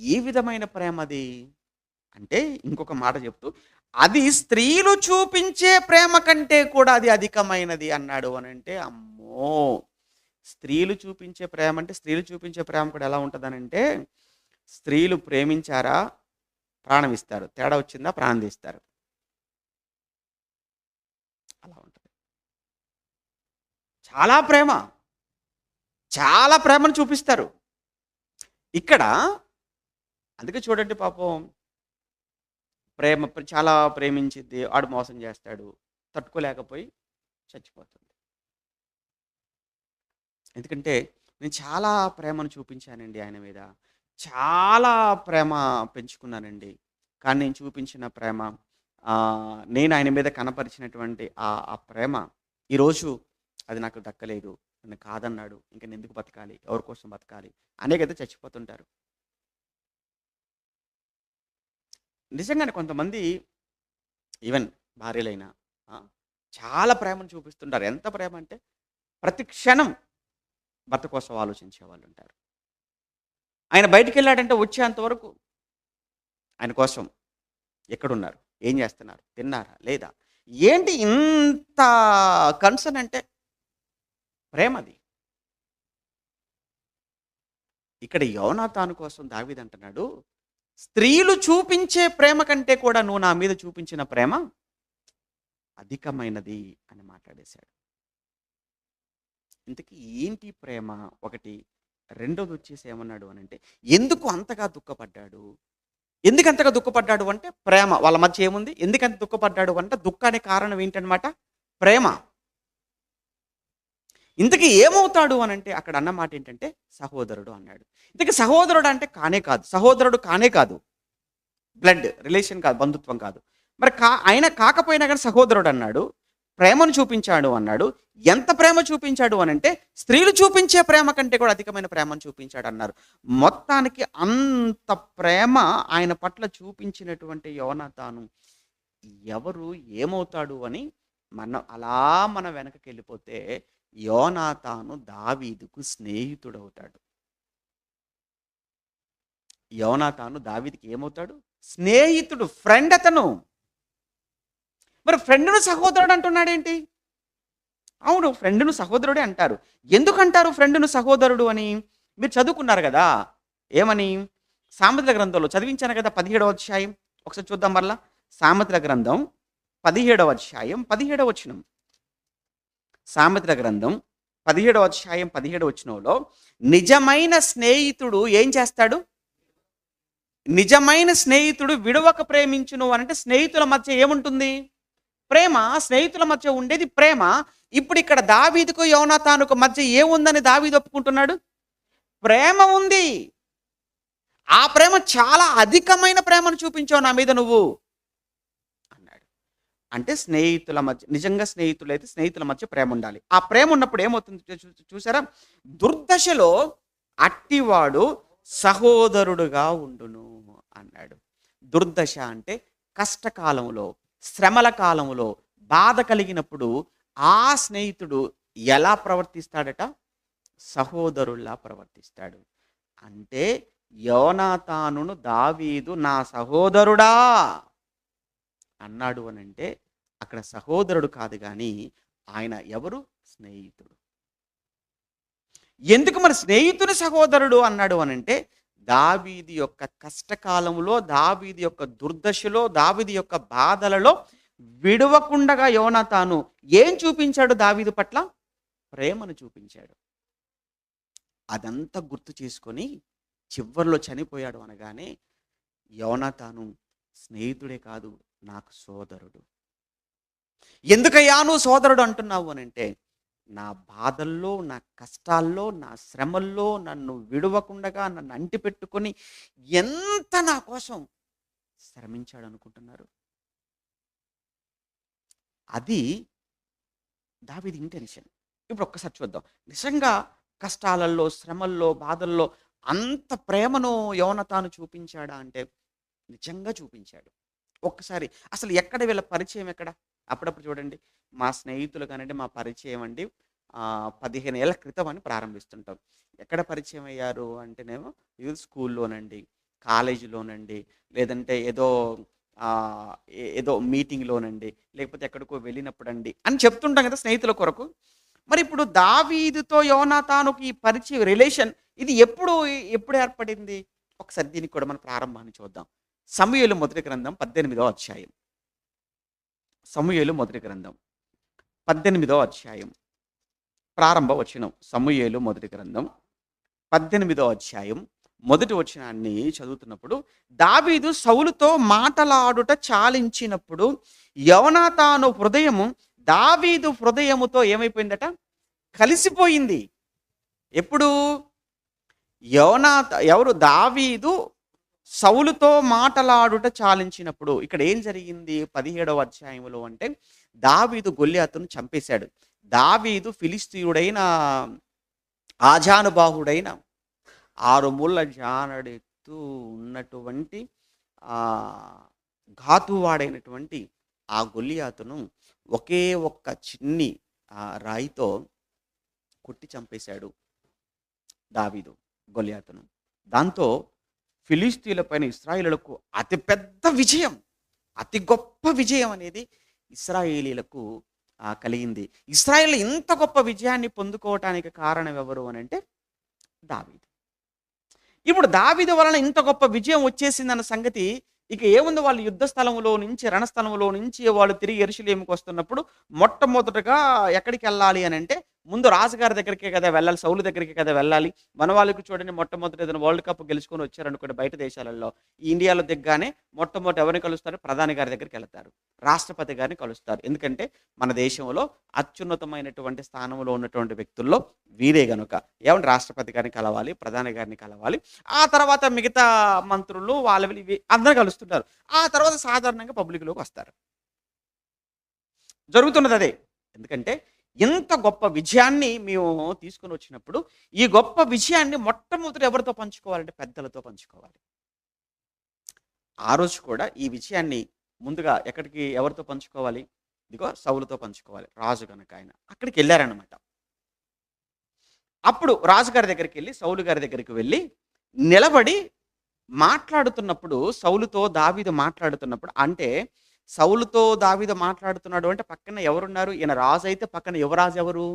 ఏ విధమైన ప్రేమ అది? అంటే ఇంకొక మాట చెప్తూ, అది స్త్రీలు చూపించే ప్రేమ కంటే కూడా అది అధికమైనది అన్నాడు అనంటే, అమ్మో! స్త్రీలు చూపించే ప్రేమ కూడా ఎలా ఉంటదనంటే, స్త్రీలు ప్రేమించారా ప్రాణం ఇస్తారు. తేడా వచ్చిందా ప్రాణం తీస్తారు. అలా ఉంటది. చాలా ప్రేమ. చాలా ప్రేమను చూపిస్తారు. ఇక్కడ అందుకే చూడండి పాపం చాలా ప్రేమించిద్ది. ఆడు మోసం చేస్తాడు. తట్టుకోలేకపోయి చచ్చిపోతుంది. ఎందుకంటే నేను చాలా ప్రేమను చూపించానండి ఆయన మీద. చాలా ప్రేమ పెంచుకున్నానండి. కానీ నేను చూపించిన ప్రేమ నేను ఆయన మీద కనపరిచినటువంటి ఆ ప్రేమ ఈరోజు అది నాకు దక్కలేదు. నన్ను కాదన్నాడు. ఇంక నేనెందుకు బతకాలి? ఎవరి కోసం బతకాలి? అనే కదా చచ్చిపోతుంటారు. నిజంగానే కొంతమంది ఈవెన్ భార్యలైనా ఆ, చాలా ప్రేమను చూపిస్తుంటారు. ఎంత ప్రేమ అంటే ప్రతి క్షణం భర్త కోసం ఆలోచించే వాళ్ళు ఉంటారు. ఆయన బయటికి వెళ్ళాడంటే వచ్చేంత వరకు ఆయన కోసం ఎక్కడున్నారు? ఏం చేస్తున్నారు? తిన్నారా? లేదా? ఏంటి ఇంత కన్సర్న్ అంటే ప్రేమది. ఇక్కడ యోనాతాను కోసం దావీదు అంటున్నాడు, స్త్రీలు చూపించే ప్రేమ కంటే కూడా నువ్వు నా మీద చూపించిన ప్రేమ అధికమైనది అని మాట్లాడేశాడు. ఇంతకీ ఏంటి ప్రేమ? ఒకటి. రెండోది వచ్చేసి ఏమన్నాడు అనంటే, ఎందుకు అంతగా దుఃఖపడ్డాడు? ఎందుకు అంతగా దుఃఖపడ్డాడు అంటే ప్రేమ. వాళ్ళ మధ్య ఏముంది? ఎందుకంత దుఃఖపడ్డాడు అంటే దుఃఖానికి కారణం ఏంటనమాట? ప్రేమ. ఇంతకీ ఏమవుతాడు అనంటే అక్కడ అన్న మాట ఏంటంటే సహోదరుడు అన్నాడు. ఇంతకీ సహోదరుడు అంటే కానే కాదు. సహోదరుడు కానే కాదు. బ్లడ్ రిలేషన్ కాదు, బంధుత్వం కాదు. మరి ఆయన కాకపోయినా కానీ సహోదరుడు అన్నాడు. ప్రేమను చూపించాడు అన్నాడు. ఎంత ప్రేమ చూపించాడు అనంటే స్త్రీలు చూపించే ప్రేమ కంటే కూడా అధికమైన ప్రేమను చూపించాడు అన్నారు. మొత్తానికి అంత ప్రేమ ఆయన పట్ల చూపించినటువంటి యోనాతాను ఎవరు ఏమవుతాడు అని మనం వెనకకి వెళ్ళిపోతే యోనాతాను దావీదుకు స్నేహితుడవుతాడు. యోనాతాను దావీదుకి ఏమవుతాడు? స్నేహితుడు, ఫ్రెండ్ అతను. మరి ఫ్రెండ్ను సహోదరుడు అంటున్నాడేంటి? అవును, ఫ్రెండ్ను సహోదరుడే అంటారు. ఎందుకంటారు ఫ్రెండ్ను సహోదరుడు అని? మీరు చదువుకున్నారు కదా. ఏమని? సామెతల గ్రంథంలో చదివించాను కదా, 17వ అధ్యాయం. ఒకసారి చూద్దాం మరలా. సామెతల గ్రంథం 17వ అధ్యాయం 17వ వచనం. సామెతల గ్రంథం 17వ అధ్యాయం 17వ వచనంలో నిజమైన స్నేహితుడు ఏం చేస్తాడు? నిజమైన స్నేహితుడు విడవక ప్రేమించును అనంటే స్నేహితుల మధ్య ఏముంటుంది? ప్రేమ. స్నేహితుల మధ్య ఉండేది ప్రేమ. ఇప్పుడు ఇక్కడ దావీదుకు యోనాతానుకు మధ్య ఏముందని దావీదు ఒప్పుకుంటున్నాడు? ప్రేమ ఉంది. ఆ ప్రేమ చాలా అధికమైన ప్రేమను చూపించావు నా మీద నువ్వు అన్నాడు. అంటే స్నేహితుల మధ్య, నిజంగా స్నేహితులైతే స్నేహితుల మధ్య ప్రేమ ఉండాలి. ఆ ప్రేమ ఉన్నప్పుడు ఏమవుతుంది చూసారా? దుర్దశలో అట్టివాడు సహోదరుడుగా ఉండును అన్నాడు. దుర్దశ అంటే కష్టకాలంలో, శ్రమల కాలంలో, బాధ కలిగినప్పుడు ఆ స్నేహితుడు ఎలా ప్రవర్తిస్తాడట? సహోదరుల్లా ప్రవర్తిస్తాడు. అంటే యోనాతానును దావీదు నా సహోదరుడా అన్నాడు అనంటే అక్కడ సహోదరుడు కాదు కానీ ఆయన ఎవరు? స్నేహితుడు. ఎందుకు మరి స్నేహితుని సహోదరుడు అన్నాడు అనంటే దావీదు యొక్క కష్టకాలంలో, దావీదు యొక్క దుర్దశలో, దావీదు యొక్క బాధలలో విడవకుండగా యోనాతాను ఏం చూపించాడు? దావీదు పట్ల ప్రేమను చూపించాడు. అదంతా గుర్తు చేసుకొని చివర్లో చనిపోయాడు అనగానే యోనాతాను స్నేహితుడే కాదు, నాకు సోదరుడు. ఎందుకయ్యా నువ్వు సోదరుడు అంటున్నావు అనంటే నా బాధల్లో, నా కష్టాల్లో, నా శ్రమల్లో నన్ను విడవకుండగా నన్ను అంటిపెట్టుకొని ఎంత నా కోసం శ్రమించాడు అనుకుంటున్నారు. అది దావీదు ఇంటెన్షన్. ఇప్పుడు ఒక్కసారి చూద్దాం. నిజంగా కష్టాలలో, శ్రమల్లో, బాధల్లో అంత ప్రేమను యోనతాను చూపించాడా అంటే నిజంగా చూపించాడు. ఒక్కసారి అసలు ఎక్కడ వీళ్ళ పరిచయం ఎక్కడ? అప్పుడప్పుడు చూడండి మా స్నేహితులు కానండి, మా పరిచయం అండి 15 ఏళ్ల క్రితం అని ప్రారంభిస్తుంటాం. ఎక్కడ పరిచయం అయ్యారు అంటేనేమో ఇది స్కూల్లోనండి, కాలేజీలోనండి, లేదంటే ఏదో ఆహ్, ఏదో మీటింగ్‌లోనండి, లేకపోతే ఎక్కడికో వెళ్ళినప్పుడండి అని చెప్తుంటాం కదా స్నేహితుల కొరకు. మరి ఇప్పుడు దావీదుతో యోనాతానుకి ఈ పరిచయం రిలేషన్ ఇది ఎప్పుడు ఏర్పడింది? ఒకసారి దీనికి కూడా మన ప్రారంభాన్ని చూద్దాం. సమూయేలు మొదటి గ్రంథం 18వ అధ్యాయం. సమూయేలు మొదటి గ్రంథం 18వ అధ్యాయం. ప్రారంభ వచనం. సమూయేలు మొదటి గ్రంథం 18వ అధ్యాయం మొదటి వచనాన్ని చదువుతున్నప్పుడు, దావీదు సౌలుతో మాటలాడుట చాలించినప్పుడు యోనాతాను హృదయము దావీదు హృదయముతో ఏమైపోయిందట? కలిసిపోయింది. ఎప్పుడు? ఎవరు? దావీదు సౌలుతో మాటలాడుట చాలించినప్పుడు. ఇక్కడ ఏం జరిగింది 17వ అధ్యాయంలో అంటే, దావీదు గొల్లియాతును చంపేశాడు. దావీదు ఫిలిష్తీయుడైన ఆజానుబాహుడైన 6 ముళ్ళ జానడెత్తు ఉన్నటువంటి ఘాతువాడైనటువంటి ఆ గొల్లియాతును ఒకే ఒక్క చిన్ని రాయితో కొట్టి చంపేశాడు దావీదు గొల్లియాతును. దాంతో ఫిలిష్తీయులపైన ఇశ్రాయేలీయులకు అతి పెద్ద విజయం, అతి గొప్ప విజయం అనేది ఇశ్రాయేలీయులకు కలిగింది. ఇశ్రాయేలు ఇంత గొప్ప విజయాన్ని పొందుకోవటానికి కారణం ఎవరు అనంటే దావీదు. ఇప్పుడు దావీదు వలన ఇంత గొప్ప విజయం వచ్చేసిందన్న సంగతి ఇక ఏముంది, వాళ్ళు యుద్ధ స్థలంలో నుంచి, రణస్థలంలో నుంచి వాళ్ళు తిరిగి యెరూషలేముకి వస్తున్నప్పుడు మొట్టమొదటగా ఎక్కడికి వెళ్ళాలి అని అంటే ముందు రాజుగారి దగ్గరికే కదా వెళ్ళాలి, సౌలు దగ్గరికి కదా వెళ్ళాలి. మన వాళ్ళకి చూడండి మొట్టమొదటి ఏదైనా వరల్డ్ కప్ గెలుచుకొని వచ్చారనుకోండి బయట దేశాలలో, ఈ ఇండియాలో దిగ్గానే మొట్టమొదటి ఎవరిని కలుస్తారు? ప్రధాని గారి దగ్గరికి వెళ్తారు, రాష్ట్రపతి గారిని కలుస్తారు. ఎందుకంటే మన దేశంలో అత్యున్నతమైనటువంటి స్థానంలో ఉన్నటువంటి వ్యక్తుల్లో వీరే గనుక ఏమంటే రాష్ట్రపతి గారిని కలవాలి, ప్రధాని గారిని కలవాలి. ఆ తర్వాత మిగతా మంత్రులు వాళ్ళవి ఇవి అందరూ కలుస్తుంటారు. ఆ తర్వాత సాధారణంగా పబ్లిక్‌లోకి వస్తారు. జరుగుతున్నది అదే. ఎందుకంటే ఇంత గొప్ప విజయాన్ని మేము తీసుకొని వచ్చినప్పుడు ఈ గొప్ప విజయాన్ని మొట్టమొదట ఎవరితో పంచుకోవాలంటే పెద్దలతో పంచుకోవాలి. ఆ రోజు కూడా ఈ విజయాన్ని ముందుగా ఎవరితో పంచుకోవాలి? ఇదిగో సౌలుతో పంచుకోవాలి. రాజు గనక ఆయన. అక్కడికి వెళ్లారన్నమాట. అప్పుడు రాజుగారి దగ్గరికి వెళ్ళి, సౌలు గారి దగ్గరికి వెళ్ళి నిలబడి మాట్లాడుతున్నప్పుడు, సౌలుతో దావీదు మాట్లాడుతున్నప్పుడు అంటే సౌలుతో దావీదు మాట్లాడుతున్నాడు అంటే పక్కన ఎవరున్నారు? ఈయన రాజు అయితే పక్కన యువరాజు ఎవరు?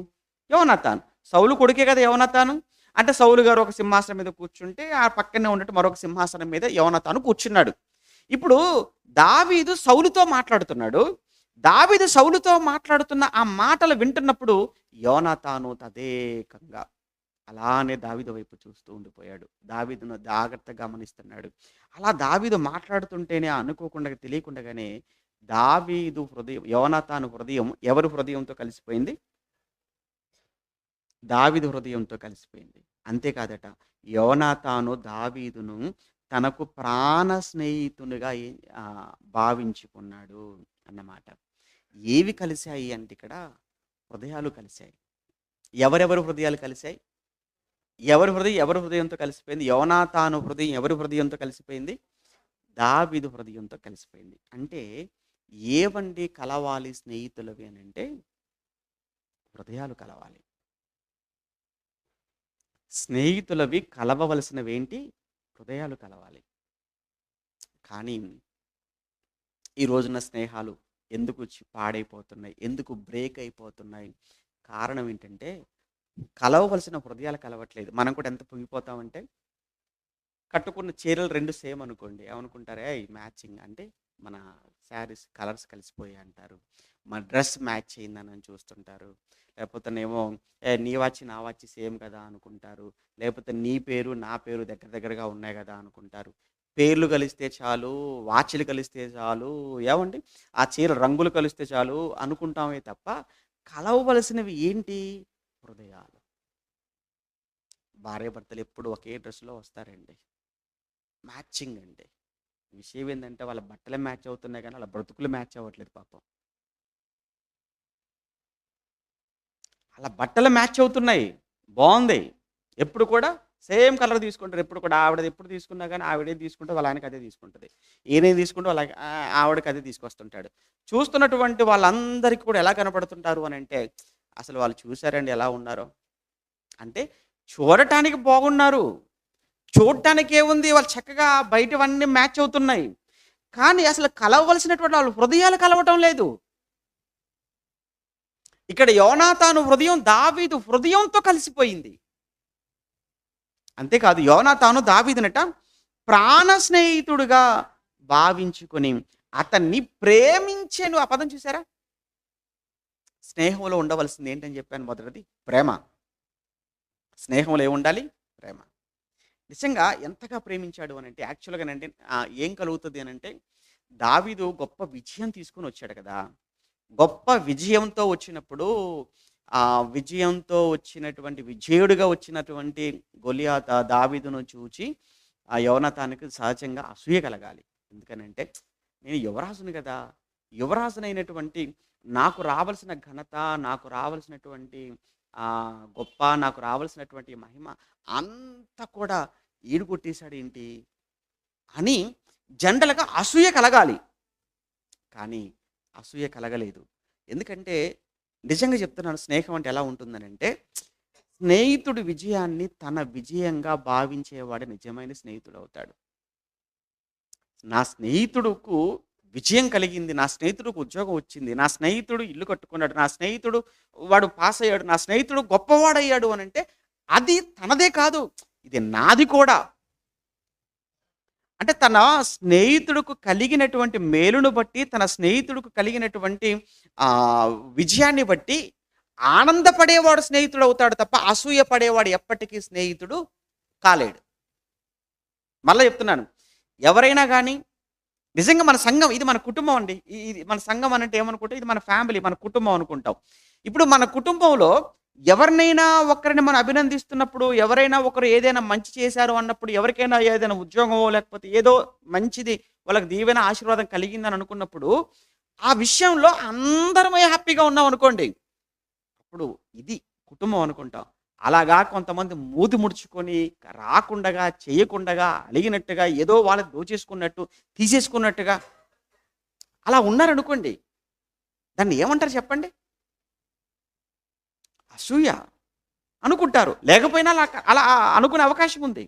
యోనాతాను. సౌలు కొడుకే కదా యోనాతాను. అంటే సౌలు గారు ఒక సింహాసనం మీద కూర్చుంటే ఆ పక్కనే ఉన్నట్టు మరొక సింహాసనం మీద యోనాతాను కూర్చున్నాడు. ఇప్పుడు దావీదు సౌలుతో మాట్లాడుతున్నాడు. దావీదు సౌలుతో మాట్లాడుతున్న ఆ మాటలు వింటున్నప్పుడు యోనాతాను తదేకంగా అలానే దావీదు వైపు చూస్తూ ఉండిపోయాడు. దావీదును జాగ్రత్తగా గమనిస్తున్నాడు. అలా దావీదు మాట్లాడుతుంటేనే అనుకోకుండా తెలియకుండానే దావీదు హృదయం, యోనాతాను హృదయం ఎవరి హృదయంతో కలిసిపోయింది? దావీదు హృదయంతో కలిసిపోయింది. అంతేకాదట, యోనాతాను దావీదును తనకు ప్రాణ స్నేహితునిగా భావించుకున్నాడు అన్నమాట. ఏవి కలిశాయి అంటే ఇక్కడ హృదయాలు కలిశాయి. ఎవరెవరు హృదయాలు కలిశాయి? ఎవరి హృదయంతో కలిసిపోయింది? యోనాతాను హృదయం ఎవరి హృదయంతో కలిసిపోయింది? దావీదు హృదయంతో కలిసిపోయింది. అంటే ఏవండి కలవాలి స్నేహితులవి అనంటే హృదయాలు కలవాలి. స్నేహితులవి కలవవలసినవేంటి? హృదయాలు కలవాలి. కానీ ఈ రోజున స్నేహాలు ఎందుకు పాడైపోతున్నాయి? ఎందుకు బ్రేక్ అయిపోతున్నాయి? కారణం ఏంటంటే కలవవలసిన హృదయాలు కలవట్లేదు. మనం కూడా ఎంత పొంగిపోతామంటే కట్టుకున్న చీరలు 2 సేమ్ అనుకోండి. ఏమనుకుంటారు? ఏయ్ మ్యాచింగ్ అంటే మన శారీస్ కలర్స్ కలిసిపోయాయి అంటారు. మన డ్రెస్ మ్యాచ్ అయిందని చూస్తుంటారు. లేకపోతేనేమో నీ వాచ్ నా వాచ్ సేమ్ కదా అనుకుంటారు. లేకపోతే నీ పేరు నా పేరు దగ్గరగా ఉన్నాయి కదా అనుకుంటారు. పేర్లు కలిస్తే చాలు, వాచ్‌లు కలిస్తే చాలు, ఏవండి ఆ చీర రంగులు కలిస్తే చాలు అనుకుంటామే తప్ప కలవవలసినవి ఏంటి? హృదయాలు. భార్యాభర్తలు ఎప్పుడు ఒకే డ్రెస్‌లో వస్తారండి. మ్యాచింగ్ అండి. విషయం ఏందంటే వాళ్ళ బట్టలే మ్యాచ్ అవుతున్నాయి కానీ వాళ్ళ బ్రతుకులు మ్యాచ్ అవ్వట్లేదు పాపం. అలా బట్టలు మ్యాచ్ అవుతున్నాయి. బావుంది. ఎప్పుడు కూడా సేమ్ కలర్ తీసుకుంటారు. ఎప్పుడు కూడా ఆవిడది ఎప్పుడు తీసుకున్నా గానీ ఆవిడేది తీసుకుంటే వాళ్ళ ఆయనకి అదే తీసుకుంటది. ఈయనేది తీసుకుంటే వాళ్ళ ఆవిడకి అదే తీసుకొస్తుంటాడు. చూస్తున్నటువంటి వాళ్ళందరికీ కూడా ఎలా కనపడుతుంటారు అనంటే, అసలు వాళ్ళు చూసారండి ఎలా ఉన్నారో? అంటే చూడటానికి బాగున్నారు. చూడటానికి ఏముంది వాళ్ళు చక్కగా బయటవన్నీ మ్యాచ్ అవుతున్నాయి. కానీ అసలు కలవవలసినటువంటి వాళ్ళ హృదయాలు కలవటం లేదు. ఇక్కడ యోనాతాను హృదయం దావీదు హృదయంతో కలిసిపోయింది. అంతేకాదు యోనాతాను దావీదునట ప్రాణ స్నేహితుడుగా భావించుకొని అతన్ని ప్రేమించెను. ఆ పదం చూసారా? స్నేహంలో ఉండవలసింది ఏంటని చెప్పాను మొదటిది ప్రేమ. స్నేహంలో ఏముండాలి? ప్రేమ. నిజంగా ఎంతగా ప్రేమించాడు అనంటే యాక్చువల్‌గానంటే ఏం కలుగుతది అనంటే దావీదు గొప్ప విజయం తీసుకొని వచ్చాడు కదా! గొప్ప విజయంతో వచ్చినప్పుడు విజయంతో వచ్చినటువంటి విజేయుడిగా వచ్చినటువంటి గొలియాత దావీదును చూచి ఆ యోనాతానుకి సహజంగా అసూయ కలగాలి. ఎందుకనంటే నేను యువరాజుని గదా! యువరాజునైనటువంటి నాకు రావాల్సిన ఘనత, నాకు రావాల్సినటువంటి గొప్ప, నాకు రావాల్సినటువంటి మహిమ అంతా కూడా ఈడు కొట్టేసాడేంటి అని జనరల్‌గా అసూయ కలగాలి. కానీ అసూయ కలగలేదు. ఎందుకంటే నిజంగా చెప్తున్నాను స్నేహం అంటే ఎలా ఉంటుందనంటే, స్నేహితుడి విజయాన్ని తన విజయంగా భావించేవాడే నిజమైన స్నేహితుడవుతాడు. నా స్నేహితుడుకు విజయం కలిగింది. నా స్నేహితుడికి ఉద్యోగం వచ్చింది. నా స్నేహితుడు ఇల్లు కట్టుకున్నాడు. నా స్నేహితుడు వాడు పాస్ అయ్యాడు. నా స్నేహితుడు గొప్పవాడయ్యాడు అనంటే అది తనదే కాదు. ఇది నాది కూడా. అంటే తన స్నేహితుడుకు కలిగినటువంటి మేలును బట్టి, తన స్నేహితుడుకు కలిగినటువంటి విజయాన్ని బట్టి ఆనందపడేవాడు స్నేహితుడవుతాడు తప్ప అసూయ పడేవాడు ఎప్పటికీ స్నేహితుడు కాలేడు. మళ్ళా చెప్తున్నాను. ఎవరైనా గానీ నిజంగా మన సంఘం ఇది మన కుటుంబం అండి. ఇది మన సంఘం అనంటే ఏమనుకుంటాం? ఇది మన ఫ్యామిలీ, మన కుటుంబం అనుకుంటాం. ఇప్పుడు మన కుటుంబంలో ఎవరినైనా ఒకరిని మనం అభినందిస్తున్నప్పుడు, ఎవరైనా ఒకరు ఏదైనా మంచి చేశారు అన్నప్పుడు, ఎవరికైనా ఏదైనా ఉద్యోగమో లేకపోతే ఏదో మంచిది వాళ్ళకి దీవెన, ఆశీర్వాదం కలిగిందని అనుకున్నప్పుడు, ఆ విషయంలో అందరమే హ్యాపీగా ఉన్నామనుకోండి. అప్పుడు ఇది కుటుంబం అనుకుంటాం. అలాగా కొంతమంది మూతి ముడుచుకొని, రాకుండగా, చేయకుండగా, అలిగినట్టుగా, ఏదో వాళ్ళది దోచేసుకున్నట్టు, తీసేసుకున్నట్టుగా అలా ఉన్నారనుకోండి. దాన్ని ఏమంటారు చెప్పండి? అసూయ అనుకుంటారు. లేకపోయినా అలా అలా అనుకునే అవకాశం ఉంది.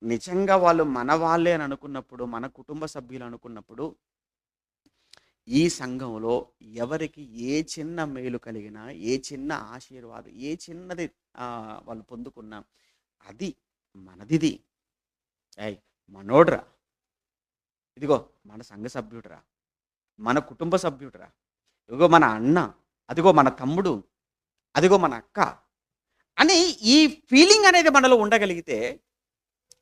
నిజంగా వాళ్ళు మన వాళ్ళే అని అనుకున్నప్పుడు, మన కుటుంబ సభ్యులు అనుకున్నప్పుడు, ఈ సంఘంలో ఎవరికి ఏ చిన్న మేలు కలిగినా, ఏ చిన్న ఆశీర్వాదం, ఏ చిన్నది వాళ్ళు పొందుకున్నా, అది మనదిది. ఏయ్! మనోడురా. ఇదిగో మన సంఘ సభ్యుడురా. మన కుటుంబ సభ్యుడురా. ఇదిగో మన అన్న, అదిగో మన తమ్ముడు, అదిగో మన అక్క అని ఈ ఫీలింగ్ అనేది మనలో ఉండగలిగితే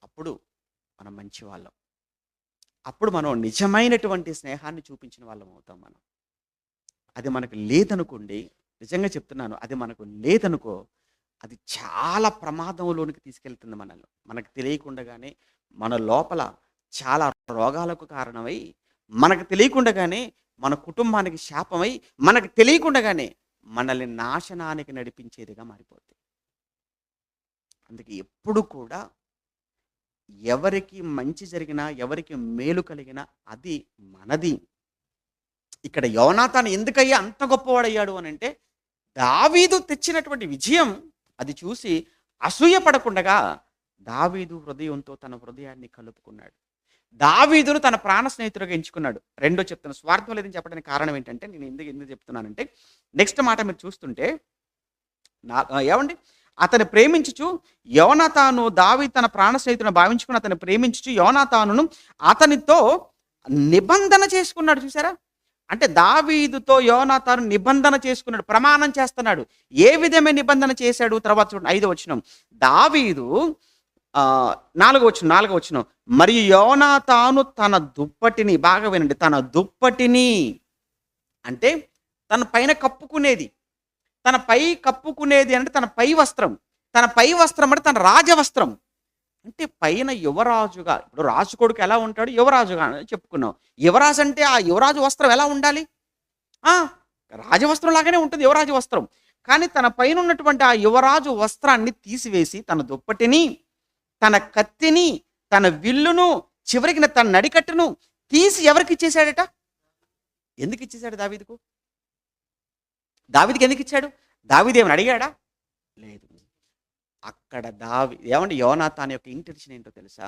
అప్పుడు మనం మంచివాళ్ళం. అప్పుడు మనం నిజమైనటువంటి స్నేహాన్ని చూపించిన వాళ్ళం అవుతాం మనం. అది మనకు లేదనుకోండి, నిజంగా చెప్తున్నాను. అది మనకు లేదనుకో, అది చాలా ప్రమాదంలోనికి తీసుకెళ్తుంది మనల్ని. మనకు తెలియకుండగానే మన లోపల చాలా రోగాలకు కారణమై, మనకు తెలియకుండగానే మన కుటుంబానికి శాపమై, మనకు తెలియకుండగానే మనల్ని నాశనానికి నడిపించేదిగా మారిపోద్ది. అందుకే ఎప్పుడు కూడా ఎవరికి మంచి జరిగినా, ఎవరికి మేలు కలిగినా అది మనది. ఇక్కడ యోనాతాను ఎందుకయ్యా అంత గొప్పవాడయ్యాడు అనంటే, దావీదు తెచ్చినటువంటి విజయం అది చూసి అసూయ పడకుండగా దావీదు హృదయంతో తన హృదయాన్ని కలుపుకున్నాడు. దావీదును తన ప్రాణ స్నేహితుడిగా ఎంచుకున్నాడు. రెండో చెప్తున్నా, స్వార్థం లేదని చెప్పడానికి కారణం ఏంటంటే, నేను ఎందుకు ఎందుకు చెప్తున్నానంటే, నెక్స్ట్ మాట మీరు చూస్తుంటే ఏమండి అతను ప్రేమించుచు యోనాతాను దావీదు తన ప్రాణ స్నేహితుడిని భావించుకుని అతను ప్రేమించుచు యోనాతానును అతనితో నిబంధన చేసుకున్నాడు. చూసారా? అంటే దావీదుతో యోనాతాను నిబంధన చేసుకున్నాడు, ప్రమాణం చేస్తున్నాడు. ఏ విధమైన నిబంధన చేశాడు? తర్వాత చూడండి 5వ వచనం. దావీదు 4వ వచనం. మరియు యోనాతాను తన దుప్పటిని, బాగా వినండి, తన దుప్పటిని అంటే తన పైన కప్పుకునేది, తన పై కప్పుకునేది అంటే తన పై వస్త్రం. తన పై వస్త్రం అంటే తన రాజవస్త్రం. అంటే పైన యువరాజుగా, ఇప్పుడు రాజు కొడుకు ఎలా ఉంటాడు? యువరాజుగా అని చెప్పుకున్నాం. యువరాజు అంటే ఆ యువరాజు వస్త్రం ఎలా ఉండాలి? రాజవస్త్రం లాగానే ఉంటుంది యువరాజు వస్త్రం. కానీ తన పైన ఉన్నటువంటి ఆ యువరాజు వస్త్రాన్ని తీసివేసి తన దుప్పటిని, తన కత్తిని, తన విల్లును, చివరికి తన నడికట్టును తీసి ఎవరికి ఇచ్చేశాడట? ఎందుకు ఇచ్చేశాడు దావీదుకు? దావీదుకి ఎందుకు ఇచ్చాడు? దావీదు ఏమని అడిగాడా? లేదు. అక్కడ ఏమంటే యోనాతాను యొక్క ఇంటెన్షన్ ఏంటో తెలుసా?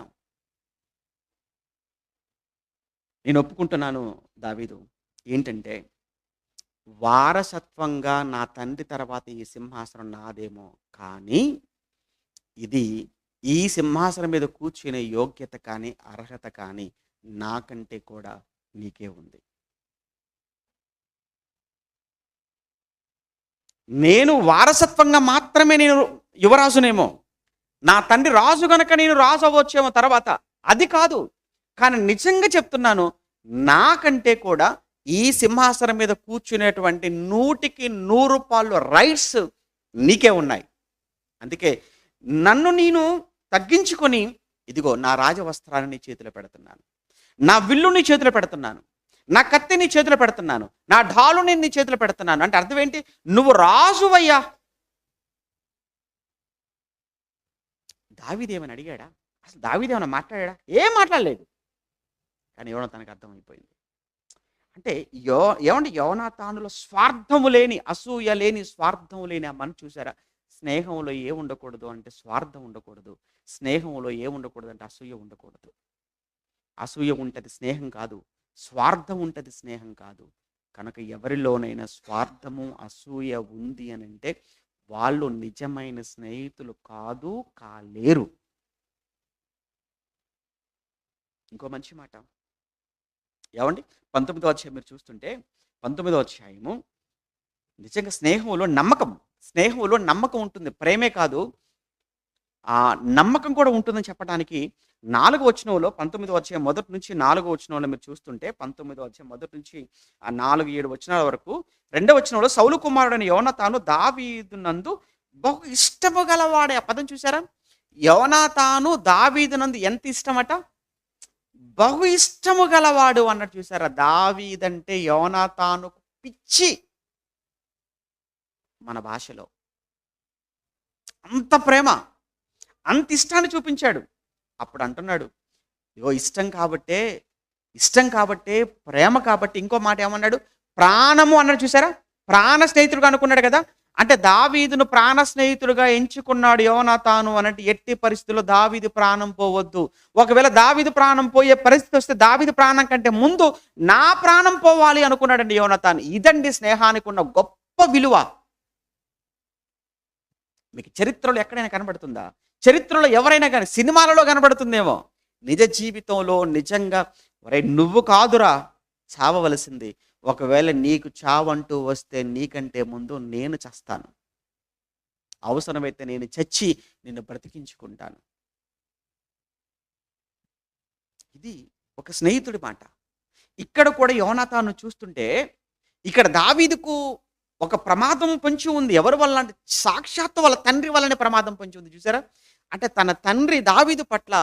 నేను ఒప్పుకుంటున్నాను దావీదు, ఏంటంటే వారసత్వంగా నా తండ్రి తర్వాత ఈ సింహాసనం నాదేమో, కానీ ఇది ఈ సింహాసనం మీద కూర్చునే యోగ్యత కానీ అర్హత కానీ నాకంటే కూడా నీకే ఉంది. నేను వారసత్వంగా మాత్రమే నేను యువరాజునేమో, నా తండ్రి రాజు గనక నేను రాజు అవ్వచ్చేమో తర్వాత, అది కాదు. కానీ నిజంగా చెప్తున్నాను, నాకంటే కూడా ఈ సింహాసనం మీద కూర్చునేటువంటి 100% రైట్స్ నీకే ఉన్నాయి. అందుకే నన్ను నేను తగ్గించుకొని, ఇదిగో నా రాజవస్త్రాన్ని నీ చేతిలో పెడుతున్నాను, నా విల్లు నీ చేతిలో పెడుతున్నాను, నా కత్తి నీ చేతిలో పెడుతున్నాను, నా ఢాలు నేను నీ చేతిలో పెడుతున్నాను. అంటే అర్థం ఏంటి? నువ్వు రాజువయ్యా. దావీదు ఏమని అడిగాడా? అసలు దావీదు ఏమైనా మాట్లాడా? ఏం మాట్లాడలేదు. కానీ యోనాతానుకు అర్థమైపోయింది. అంటే ఏమంటే యోనాతానులో స్వార్థము లేని, అసూయ లేని, స్వార్థము లేని ఆ మనసు చూసారా? స్నేహంలో ఏ ఉండకూడదు అంటే స్వార్థం ఉండకూడదు, స్నేహంలో ఏ ఉండకూడదు అంటే అసూయ ఉండకూడదు. అసూయ ఉంటుంది స్నేహం కాదు, స్వార్థం ఉంటుంది స్నేహం కాదు. కనుక ఎవరిలోనైనా స్వార్థము అసూయ ఉంది అని అంటే వాళ్ళు నిజమైన స్నేహితులు కాదు, కాలేరు. ఇంకో మంచి మాట ఏమండి, 19వ అధ్యాయం మీరు చూస్తుంటే 19వ అధ్యాయము నిజంగా స్నేహంలో నమ్మకం ఉంటుంది. ప్రేమే కాదు, ఆ నమ్మకం కూడా ఉంటుందని చెప్పడానికి 4వ వచనంలో 19వ అధ్యాయం మొదటి నుంచి 4వ వచనంలో మీరు చూస్తుంటే 19వ అధ్యాయం మొదటి నుంచి ఆ 4-7 వచనాల వరకు 2వ వచనంలో సౌలు కుమారుడైన యోనాతాను దావీదునందు బహు ఇష్టము గలవాడే. ఆ పదం చూసారా? యోనాతాను దావీదునందు ఎంత ఇష్టమట? బహు ఇష్టము గలవాడు అన్నట్టు చూసారా? దావీదంటే యోనాతాను పిచ్చి. మన భాషలో అంత ప్రేమ, అంత ఇష్టాన్ని చూపించాడు. అప్పుడు అంటున్నాడు, ఇగో ఇష్టం కాబట్టే ప్రేమ కాబట్టి, ఇంకో మాట ఏమన్నాడు? ప్రాణము అన్నాడు. చూసారా? ప్రాణ స్నేహితుడుగా అనుకున్నాడు కదా. అంటే దావీదును ప్రాణ స్నేహితుడుగా ఎంచుకున్నాడు యోనాతాను అన్నట్టు. ఎట్టి పరిస్థితుల్లో దావీదు ప్రాణం పోవద్దు. ఒకవేళ దావీదు ప్రాణం పోయే పరిస్థితి వస్తే దావీదు ప్రాణం కంటే ముందు నా ప్రాణం పోవాలి అనుకున్నాడండి యోనాతాను. ఇదండి స్నేహానికి ఉన్న గొప్ప విలువ. మీకు చరిత్రలో ఎక్కడైనా కనబడుతుందా? చరిత్రలో ఎవరైనా కానీ, సినిమాలలో కనబడుతుందేమో. నిజ జీవితంలో నిజంగా ఒరే నువ్వు కాదురా చావవలసింది, ఒకవేళ నీకు చావంటూ వస్తే నీకంటే ముందు నేను చస్తాను, అవసరమైతే నేను చచ్చి నిన్ను బ్రతికించుకుంటాను. ఇది ఒక స్నేహితుడి మాట. ఇక్కడ కూడా యోనాతాను చూస్తుంటే ఇక్కడ దావీదుకు ఒక ప్రమాదం పొంచి ఉంది. ఎవరి వల్ల అంటే సాక్షాత్తు వాళ్ళ తండ్రి వల్లనే ప్రమాదం పొంచి ఉంది. చూసారా? అంటే తన తండ్రి దావీదు పట్ల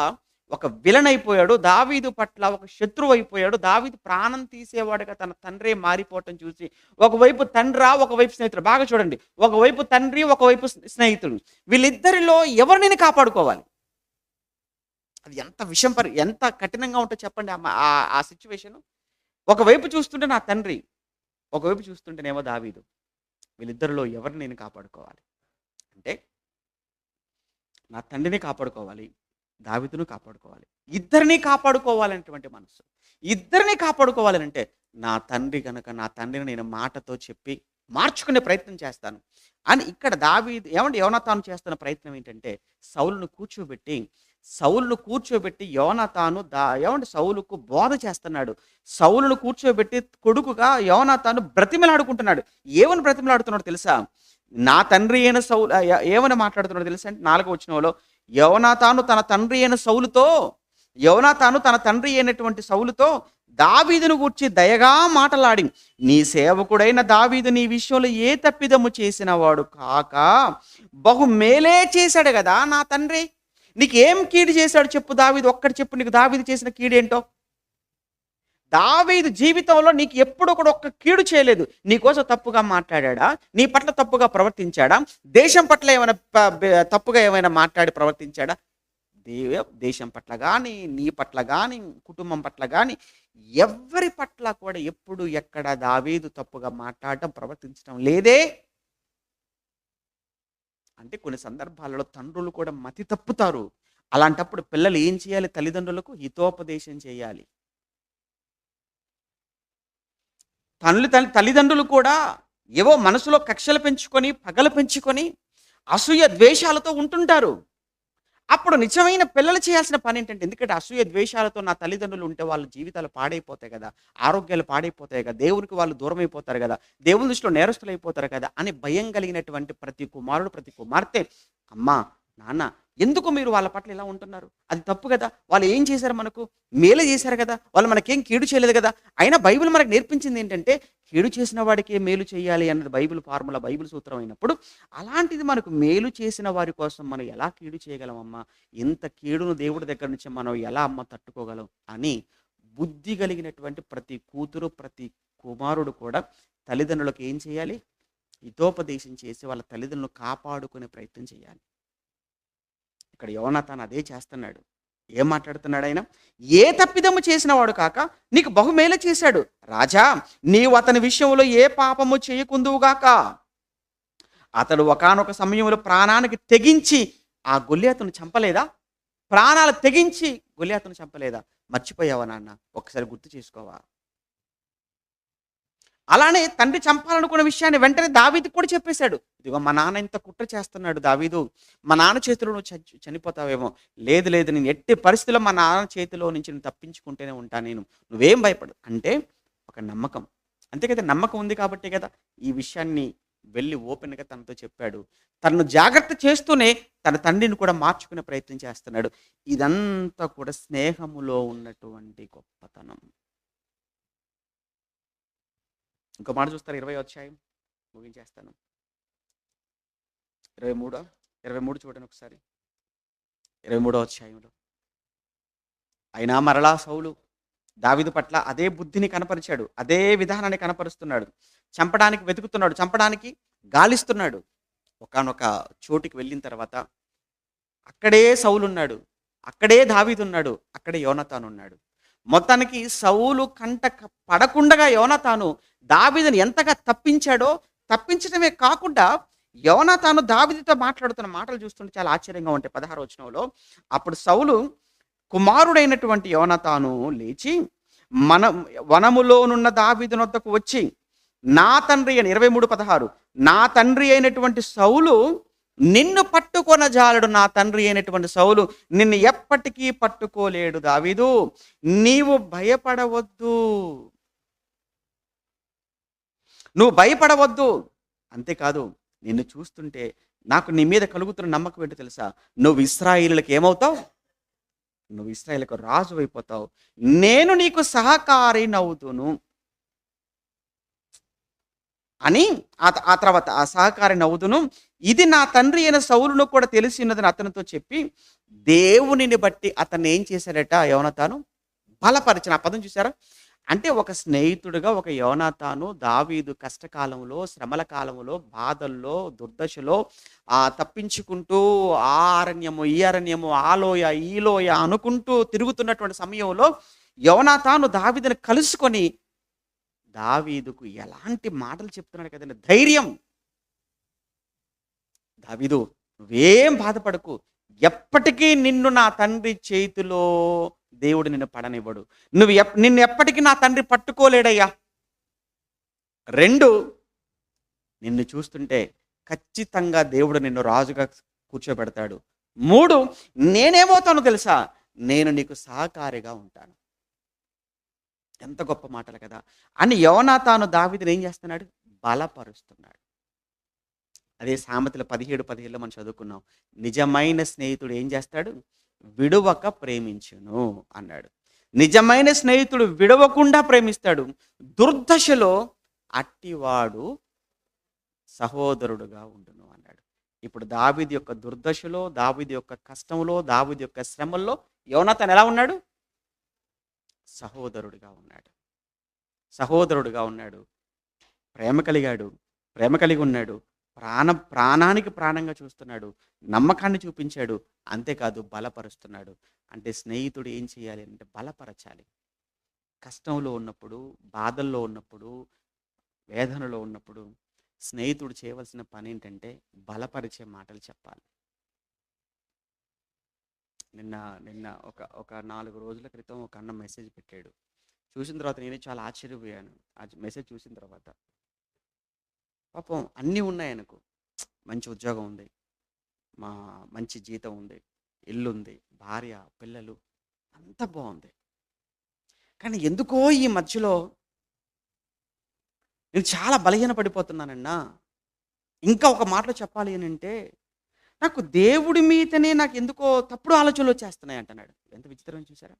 ఒక విలన్ అయిపోయాడు, దావీదు పట్ల ఒక శత్రువు అయిపోయాడు. దావీదు ప్రాణం తీసేవాడుగా తన తండ్రి మారిపోవటం చూసి ఒకవైపు తండ్రా, ఒకవైపు స్నేహితుడు. బాగా చూడండి, ఒకవైపు తండ్రి, ఒకవైపు స్నేహితుడు. వీళ్ళిద్దరిలో ఎవరిని కాపాడుకోవాలి? అది ఎంత కఠినంగా ఉంటుందో చెప్పండి ఆ సిచ్యువేషన్. ఒకవైపు చూస్తుంటే నా తండ్రి, ఒకవైపు చూస్తుంటేనేమో దావీదు. వీళ్ళిద్దరిలో ఎవరిని నేను కాపాడుకోవాలి అంటే నా తండ్రిని కాపాడుకోవాలి, దావీదును కాపాడుకోవాలి. ఇద్దరిని కాపాడుకోవాలనేటువంటి మనసు. ఇద్దరిని కాపాడుకోవాలంటే నా తండ్రి కనుక నా తండ్రిని నేను మాటతో చెప్పి మార్చుకునే ప్రయత్నం చేస్తాను అని ఇక్కడ దావీదు యోనాతాను చేస్తున్న ప్రయత్నం ఏంటంటే సౌలును కూర్చోబెట్టి యోనాతాను సౌలుకు బోధ చేస్తున్నాడు. సౌలును కూర్చోబెట్టి కొడుకుగా యోనాతాను బ్రతిమలాడుకుంటున్నాడు. ఏమని బ్రతిమలాడుతున్నాడు తెలుసా? నా తండ్రి అయిన సౌలు ఏమని మాట్లాడుతున్నాడు తెలుసా అంటే 4వ వచనంలో యోనాతాను తన తండ్రి అయినటువంటి సౌలుతో దావీదును గూర్చి దయగా మాటలాడి, నీ సేవకుడైన దావీదు నీ విషయంలో ఏ తప్పిదము చేసిన వాడు కాక బహు మేలే చేశాడు కదా నా తండ్రి. నీకు ఏం కీడు చేశాడు చెప్పు దావీదు, ఒక్కటి చెప్పు. నీకు దావీదు చేసిన కీడేంటో? దావీదు జీవితంలో నీకు ఎప్పుడు కూడా ఒక్క కీడు చేయలేదు. నీకోసం తప్పుగా మాట్లాడాడా? నీ పట్ల తప్పుగా ప్రవర్తించాడా? దేశం పట్ల ఏమైనా తప్పుగా ఏమైనా మాట్లాడి ప్రవర్తించాడా? దేశం పట్ల గాని, నీ పట్ల గాని, కుటుంబం పట్ల గాని, ఎవ్వరి పట్ల కూడా ఎప్పుడు ఎక్కడ దావీదు తప్పుగా మాట్లాడటం, ప్రవర్తించడం లేదే. అంటే కొన్ని సందర్భాలలో తండ్రులు కూడా మతి తప్పుతారు. అలాంటప్పుడు పిల్లలు ఏం చేయాలి? తల్లిదండ్రులకు హితోపదేశం చేయాలి. తల్లిదండ్రులు కూడా ఏవో మనసులో కక్షలు పెంచుకొని, పగలు పెంచుకొని, అసూయ ద్వేషాలతో ఉంటుంటారు. అప్పుడు నిజమైన పిల్లలు చేయాల్సిన పని ఏంటంటే, ఎందుకంటే అసూయ ద్వేషాలతో నా తల్లిదండ్రులు ఉంటే వాళ్ళ జీవితాలు పాడైపోతాయి కదా, ఆరోగ్యాలు పాడైపోతాయి కదా, దేవునికి వాళ్ళు దూరం అయిపోతారు కదా, దేవుని దృష్టిలో నేరస్తులు అయిపోతారు కదా అని భయం కలిగినటువంటి ప్రతి కుమారుడు, ప్రతి కుమార్తె, అమ్మా నాన్న ఎందుకు మీరు వాళ్ళ పట్ల ఇలా ఉంటున్నారు? అది తప్పు కదా. వాళ్ళు ఏం చేశారు? మనకు మేలు చేశారు కదా, వాళ్ళు మనకేం కీడు చేయలేదు కదా. అయినా బైబిల్ మనకు నేర్పించింది ఏంటంటే, కీడు చేసిన వాడికే మేలు చేయాలి అన్నది బైబిల్ ఫార్ములా, బైబిల్ సూత్రం అయినప్పుడు, అలాంటిది మనకు మేలు చేసిన వారి కోసం మనం ఎలా కీడు చేయగలమమ్మా? ఇంత కీడును దేవుడి దగ్గర నుంచి మనం ఎలా అమ్మ తట్టుకోగలం అని బుద్ధి కలిగినటువంటి ప్రతి కూతురు, ప్రతి కుమారుడు కూడా తల్లిదండ్రులకు ఏం చేయాలి? హితోపదేశం చేసి వాళ్ళ తల్లిదండ్రులను కాపాడుకునే ప్రయత్నం చేయాలి. ఇక్కడ యోనాతాను అదే చేస్తున్నాడు. ఏం మాట్లాడుతున్నాడు ఆయన? ఏ తప్పిదము చేసిన వాడు కాక నీకు బహుమేలు చేశాడు. రాజా, నీవు అతని విషయంలో ఏ పాపము చేయకుందువుగాక. అతడు ఒకానొక సమయంలో ప్రాణానికి తెగించి ఆ గొల్లియాతును చంపలేదా? ప్రాణాలు తెగించి గొల్లియాతును చంపలేదా? మర్చిపోయావా నాన్న? ఒకసారి గుర్తు చేసుకోవా? అలానే తండ్రి చంపాలనుకున్న విషయాన్ని వెంటనే దావీదుకు కూడా చెప్పేశాడు. ఇదిగో మా నాన్న ఇంత కుట్ర చేస్తున్నాడు దావీదు, మా నాన్న చేతిలో నువ్వు చనిపోతావేమో. లేదు లేదు, నేను ఎట్టి పరిస్థితుల్లో మా నాన్న చేతిలో నుంచి నేను తప్పించుకుంటూనే ఉంటాను, నువ్వేం భయపడు అంటే ఒక నమ్మకం. అంతే కదా, నమ్మకం ఉంది కాబట్టి కదా ఈ విషయాన్ని వెళ్ళి ఓపెన్గా తనతో చెప్పాడు. తనను జాగ్రత్త చేస్తూనే తన తండ్రిని కూడా మార్చుకునే ప్రయత్నం చేస్తున్నాడు. ఇదంతా కూడా స్నేహములో ఉన్నటువంటి గొప్పతనం. ఇంకో మాట చూస్తారు, 20వ అధ్యాయం ముగించేస్తాను. 23 చూడండి ఒకసారి. 23వ అధ్యాయంలో అయినా మరలా సౌలు దావీదు పట్ల అదే బుద్ధిని కనపరిచాడు, అదే విధానాన్ని కనపరుస్తున్నాడు. చంపడానికి వెతుకుతున్నాడు, చంపడానికి గాలిస్తున్నాడు. ఒకానొక చోటికి వెళ్ళిన తర్వాత అక్కడే సౌలు ఉన్నాడు, అక్కడే దావీదు ఉన్నాడు, అక్కడే యోనాతాను ఉన్నాడు. మొత్తానికి సౌలు కంట పడకుండా యోనాతాను దావీదుని ఎంతగా తప్పించాడో, తప్పించడమే కాకుండా యోనాతాను దావీదుతో మాట్లాడుతున్న మాటలు చూస్తుంటే చాలా ఆశ్చర్యంగా ఉంటాయి. 16వ వచనంలో, అప్పుడు సౌలు కుమారుడైనటువంటి యోనాతాను లేచి వనములోనున్న దావీదు నొద్దకు వచ్చి, నా తండ్రి అని 23:16, నా తండ్రి అయినటువంటి సౌలు నిన్ను పట్టుకొనజాలడు. నా తండ్రి అయినటువంటి సౌలు నిన్ను ఎప్పటికీ పట్టుకోలేడు. దావీదు, నీవు భయపడవద్దు, నువ్వు భయపడవద్దు. అంతేకాదు, నిన్ను చూస్తుంటే నాకు నీ మీద కలుగుతున్న నమ్మకం ఏంటో తెలుసా? నువ్వు ఇశ్రాయేలులకు ఏమవుతావు? నువ్వు ఇశ్రాయేలుకు రాజు అయిపోతావు. నేను నీకు సహకారినవుదును అని ఆ తర్వాత ఆ సహకారినవుదును, ఇది నా తండ్రి అయిన సౌలును కూడా తెలిసి ఉన్నదని అతనితో చెప్పి, దేవునిని బట్టి అతన్ని ఏం చేశాడట? యోనాతాను బలపరిచిన. ఆ పదం చూసారా? అంటే ఒక స్నేహితుడిగా ఒక యోనాతాను దావీదు కష్టకాలంలో, శ్రమల కాలంలో, బాధల్లో, దుర్దశలో తప్పించుకుంటూ ఆ అరణ్యము, ఈ అరణ్యము, ఆ లోయ, ఈ లోయ అనుకుంటూ తిరుగుతున్నటువంటి సమయంలో యోనాతాను దావీదుని కలుసుకొని దావీదుకు ఎలాంటి మాటలు చెప్తున్నాడు కదండి, ధైర్యం. దావీదు, నువ్వేం బాధపడకు, ఎప్పటికీ నిన్ను నా తండ్రి చేతిలో దేవుడు నిన్ను పడనివ్వడు. నిన్ను ఎప్పటికీ నా తండ్రి పట్టుకోలేడయ్యా. 2, నిన్ను చూస్తుంటే ఖచ్చితంగా దేవుడు నిన్ను రాజుగా కూర్చోబెడతాడు. 3, నేనేమవుతానో తెలుసా? నేను నీకు సహకారిగా ఉంటాను. ఎంత గొప్ప మాటలు కదా అని యోనాతాను దావీదుని ఏం చేస్తున్నాడు? బలపరుస్తున్నాడు. అదే సామెతల 17:17 మనం చదువుకున్నాం. నిజమైన స్నేహితుడు ఏం చేస్తాడు? విడువక ప్రేమించును అన్నాడు. నిజమైన స్నేహితుడు విడవకుండా ప్రేమిస్తాడు. దుర్దశలో అట్టివాడు సహోదరుడుగా ఉండును అన్నాడు. ఇప్పుడు దావీదు యొక్క దుర్దశలో, దావీదు యొక్క కష్టంలో, దావీదు యొక్క శ్రమల్లో యోనాతాను ఎలా ఉన్నాడు? సహోదరుడిగా ఉన్నాడు. సహోదరుడుగా ఉన్నాడు, ప్రేమ కలిగాడు, ప్రేమ కలిగి ఉన్నాడు, ప్రాణానికి ప్రాణంగా చూస్తున్నాడు, నమ్మకాన్ని చూపించాడు, అంతేకాదు బలపరుస్తున్నాడు. అంటే స్నేహితుడు ఏం చేయాలి అంటే బలపరచాలి. కష్టంలో ఉన్నప్పుడు, బాధల్లో ఉన్నప్పుడు, వేదనలో ఉన్నప్పుడు స్నేహితుడు చేయవలసిన పనేంటంటే బలపరిచే మాటలు చెప్పాలి. నిన్న నిన్న ఒక 4 రోజుల క్రితం ఒక అన్న మెసేజ్ పెట్టాడు. చూసిన తర్వాత నేను చాలా ఆశ్చర్యపోయాను. ఆ మెసేజ్ చూసిన తర్వాత. పాపం అన్నీ ఉన్నాయి ఆయనకు. మంచి ఉద్యోగం ఉంది. మా మంచి జీతం ఉంది. ఇల్లుంది. భార్య, పిల్లలు అంతా బావుంది. కానీ ఎందుకో ఈ మధ్యలో నేను చాలా బలహీన పడిపోతున్నానన్నా. ఇంకా ఒక మాటలో చెప్పాలి అనంటే, నాకు దేవుడి మీదనే నాకెందుకో తప్పుడు ఆలోచనలొచ్చేస్తున్నాయి అంటున్నాడు. ఎంత విచిత్రం చూసారా?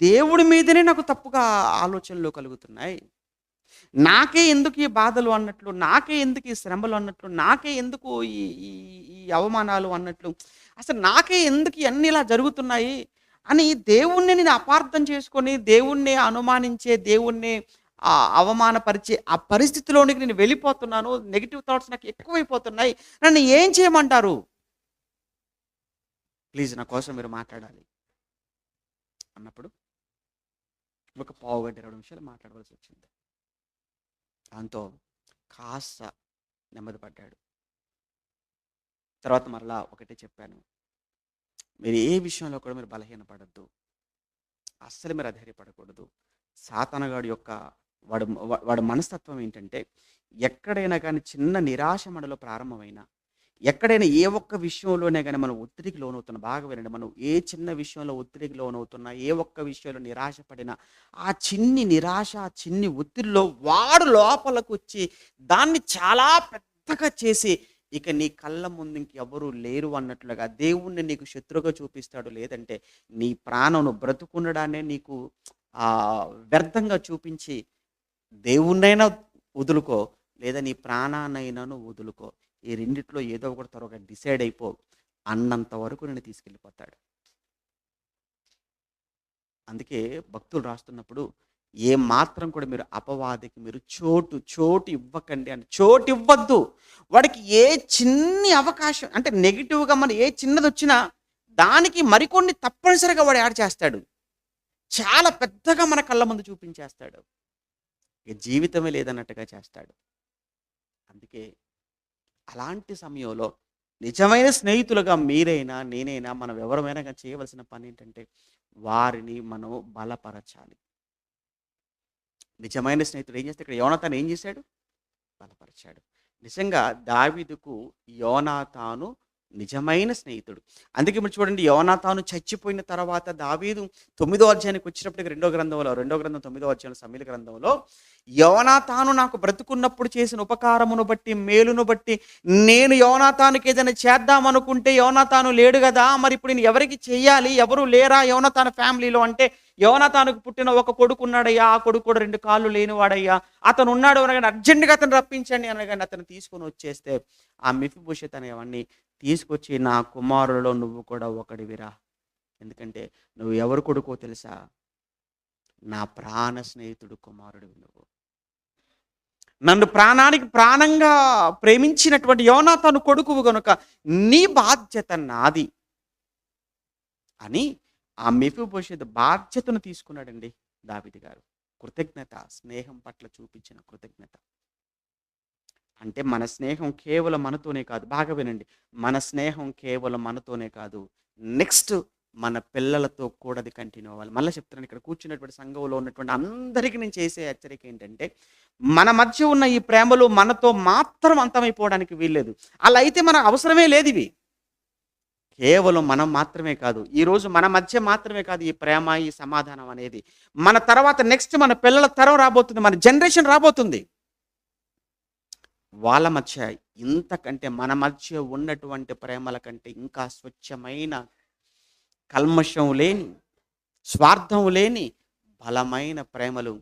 దేవుడి మీదనే నాకు తప్పుగా ఆలోచనలు కలుగుతున్నాయి. నాకే ఎందుకు ఈ బాధలు అన్నట్లు, నాకే ఎందుకు ఈ శ్రమలు అన్నట్లు, నాకే ఎందుకు ఈ ఈ ఈ అవమానాలు అన్నట్లు, అసలు నాకే ఎందుకు ఇయన్నీ ఇలా జరుగుతున్నాయి అని దేవుణ్ణి నేను అపార్థం చేసుకొని, దేవుణ్ణి అనుమానించే, దేవుణ్ణి అవమానపరిచే ఆ పరిస్థితిలోనికి నేను వెళ్ళిపోతున్నాను. నెగెటివ్ థాట్స్ నాకు ఎక్కువైపోతున్నాయి. నన్ను ఏం చేయమంటారు? ప్లీజ్ నా కోసం మీరు మాట్లాడాలి అన్నప్పుడు ఒక పావుగంట 20 నిమిషాలు మాట్లాడవలసి వచ్చింది. దాంతో కాస్త నెమ్మది పడ్డాడు. తర్వాత మరలా ఒకటే చెప్పాను. మీరు ఏ విషయంలో కూడా మీరు బలహీనపడొద్దు. అస్సలు మీరు అధైర్యపడకూడదు. సాతానుగాడి యొక్క వాడి మనస్తత్వం ఏంటంటే, ఎక్కడైనా కానీ చిన్న నిరాశ మనలో ప్రారంభమైనా, ఎక్కడైనా ఏ ఒక్క విషయంలోనే గాని మనం ఒత్తిడికి లోనవుతున్నా, బాగా వినండి, మనం ఏ చిన్న విషయంలో ఒత్తిడికి లోనవుతున్నా, ఏ ఒక్క విషయంలో నిరాశ పడినా, ఆ చిన్ని నిరాశ, ఆ చిన్ని ఒత్తిడిలో వాడు లోపలకొచ్చి దాన్ని చాలా పెద్దగా చేసి, ఇక నీ కళ్ళ ముందు ఇంకెవరు లేరు అన్నట్లుగా దేవుణ్ణి నీకు శత్రువుగా చూపిస్తాడు. లేదంటే నీ ప్రాణం నువ్వు బ్రతుకుండడాన్నే నీకు వ్యర్థంగా చూపించి, దేవుణ్ణైనా వదులుకో, లేదా నీ ప్రాణాన్నైనాను వదులుకో. ఈ రెండిట్లో ఏదో ఒకటి త్వరగా డిసైడ్ అయిపో అన్నంత వరకు నేను తీసుకెళ్ళిపోతాడు. అందుకే భక్తులు రాస్తున్నప్పుడు ఏ మాత్రం కూడా మీరు అపవాదికి మీరు చోటు ఇవ్వకండి అని. చోటు ఇవ్వద్దు. వాడికి ఏ చిన్ని అవకాశం అంటే నెగిటివ్‌గా మన ఏ చిన్నదొచ్చినా దానికి మరికొన్ని తప్పనిసరిగా వాడు యాడ్ చేస్తాడు. చాలా పెద్దగా మన కళ్ళ ముందు చూపించేస్తాడు. ఇక జీవితమే లేదన్నట్టుగా చేస్తాడు. అందుకే అలాంటి సమయంలో నిజమైన స్నేహితులుగా మీరైనా, నేనైనా, మనం ఎవరమైనా గాని చేయవలసిన పనేంటంటే వారిని మనం బలపరచాలి. నిజమైన స్నేహితుడు ఏం చేస్తాడు? ఇక్కడ యోనాతాను ఏం చేశాడు? బలపరిచాడు. నిజంగా దావీదుకు యోనాతాను నిజమైన స్నేహితుడు. అందుకే మీరు చూడండి, యోనాతాను చచ్చిపోయిన తర్వాత దావీదు 9వ అధ్యాయానికి వచ్చినప్పటికి 2వ గ్రంథం 9వ అధ్యాయం సమూయేలు గ్రంథంలో, యోనాతాను నాకు బ్రతుకున్నప్పుడు చేసిన ఉపకారమును బట్టి, మేలును బట్టి నేను యోనాతానుకి ఏదైనా చేద్దామనుకుంటే యోనాతాను లేడు కదా, మరి ఇప్పుడు నేను ఎవరికి చెయ్యాలి? ఎవరు లేరా యోనాతాను ఫ్యామిలీలో అంటే, యోనాతానుకు పుట్టిన ఒక కొడుకు ఉన్నాడయ్యా, ఆ కొడుకు కూడా 2 కాళ్ళు లేనివాడయ్యా, అతను ఉన్నాడు అనగానే అర్జెంటుగా అతను రప్పించండి అనగానే అతను తీసుకొని వచ్చేస్తే, ఆ మెఫీబోషెత్ అనేవాడిని తీసుకొచ్చి, నా కుమారులలో నువ్వు కూడా ఒకడివిరా, ఎందుకంటే నువ్వు ఎవరు కొడుకో తెలుసా? నా ప్రాణ స్నేహితుడు కుమారుడివి నువ్వు. నన్ను ప్రాణానికి ప్రాణంగా ప్రేమించినటువంటి యోనాతాను కొడుకువు గనుక నీ బాధ్యత నాది అని ఆ మెఫీబోషెత్ బాధ్యతను తీసుకున్నాడండి దావీదు గారు. కృతజ్ఞత, స్నేహం పట్ల చూపించిన కృతజ్ఞత. అంటే మన స్నేహం కేవలం మనతోనే కాదు, బాగా వినండి, మన స్నేహం కేవలం మనతోనే కాదు, నెక్స్ట్ మన పిల్లలతో కూడా అది కంటిన్యూ అవ్వాలి. మళ్ళీ చెప్తున్నాను, ఇక్కడ కూర్చున్నటువంటి సంఘంలో ఉన్నటువంటి అందరికీ నేను చేసే హెచ్చరిక ఏంటంటే, మన మధ్య ఉన్న ఈ ప్రేమలు మనతో మాత్రం అంతమైపోవడానికి వీల్లేదు. అలా అయితే మన అవసరమే లేదు. ఇవి కేవలం మనం మాత్రమే కాదు, ఈరోజు మన మధ్య మాత్రమే కాదు ఈ ప్రేమ, ఈ సమాధానం అనేది మన తర్వాత నెక్స్ట్ మన పిల్లల తరం రాబోతుంది, మన జనరేషన్ రాబోతుంది. వాళ్ళ మధ్య ఇంతకంటే, మన మధ్య ఉన్నటువంటి ప్రేమల కంటే ఇంకా స్వచ్ఛమైన, కల్మషం లేని, స్వార్థం లేని బలమైన ప్రేమలు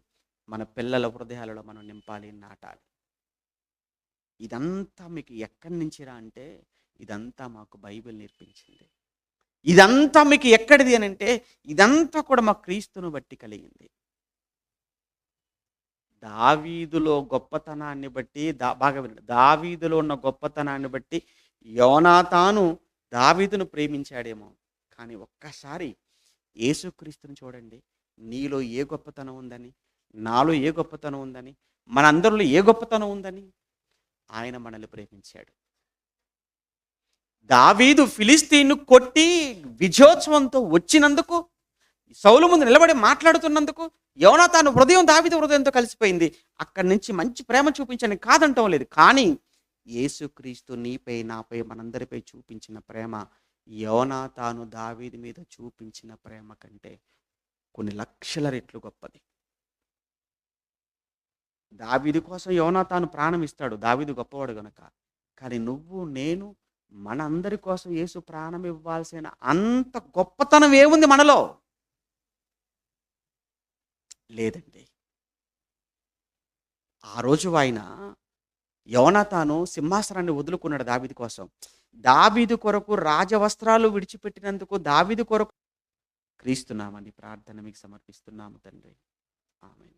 మన పిల్లల హృదయాలలో మనం నింపాలి, నాటాలి. ఇదంతా మీకు ఎక్కడి నుంచిరా అంటే, ఇదంతా మాకు బైబిల్ నేర్పించింది. ఇదంతా మీకు ఎక్కడిది అని అంటే, ఇదంతా కూడా మా క్రీస్తును బట్టి కలిగింది. దావీదులో గొప్పతనాన్ని బట్టి బాగా వినండి. దావీదులో ఉన్న గొప్పతనాన్ని బట్టి యోనాతాను దావీదును ప్రేమించాడేమో. కానీ ఒక్కసారి యేసుక్రీస్తుని చూడండి. నీలో ఏ గొప్పతనం ఉందని, నాలో ఏ గొప్పతనం ఉందని, మనందరిలో ఏ గొప్పతనం ఉందని ఆయన మనల్ని ప్రేమించాడు. దావీదు ఫిలిస్తీన్‌ను కొట్టి విజయోత్సవంతో వచ్చినందుకు, సౌలు ముందు నిలబడి మాట్లాడుతున్నందుకు యోనాతాను హృదయం దావీదు హృదయంతో కలిసిపోయింది. అక్కడి నుంచి మంచి ప్రేమ చూపించని కాదంటం లేదు. కానీ యేసుక్రీస్తు నీపై, నాపై, మనందరిపై చూపించిన ప్రేమ యోనాతాను దావీదు మీద చూపించిన ప్రేమ కంటే కొన్ని లక్షల రెట్లు గొప్పది. దావీదు కోసం యోనాతాను ప్రాణం ఇస్తాడు. దావీదు గొప్పవాడు గనుక. కానీ నువ్వు, నేను, మనందరి కోసం యేసు ప్రాణం ఇవ్వాల్సిన అంత గొప్పతనం ఏముంది మనలో? లేదండి. ఆ రోజు ఆయన యోనాతాను సింహాసనాన్ని వదులుకున్నాడు దావీదు కోసం. దావీదు కొరకు రాజవస్త్రాలు విడిచిపెట్టినందుకు, దావీదు కొరకు క్రీస్తునామని ప్రార్థన మీకు సమర్పిస్తున్నాము తండ్రి. ఆమేన్.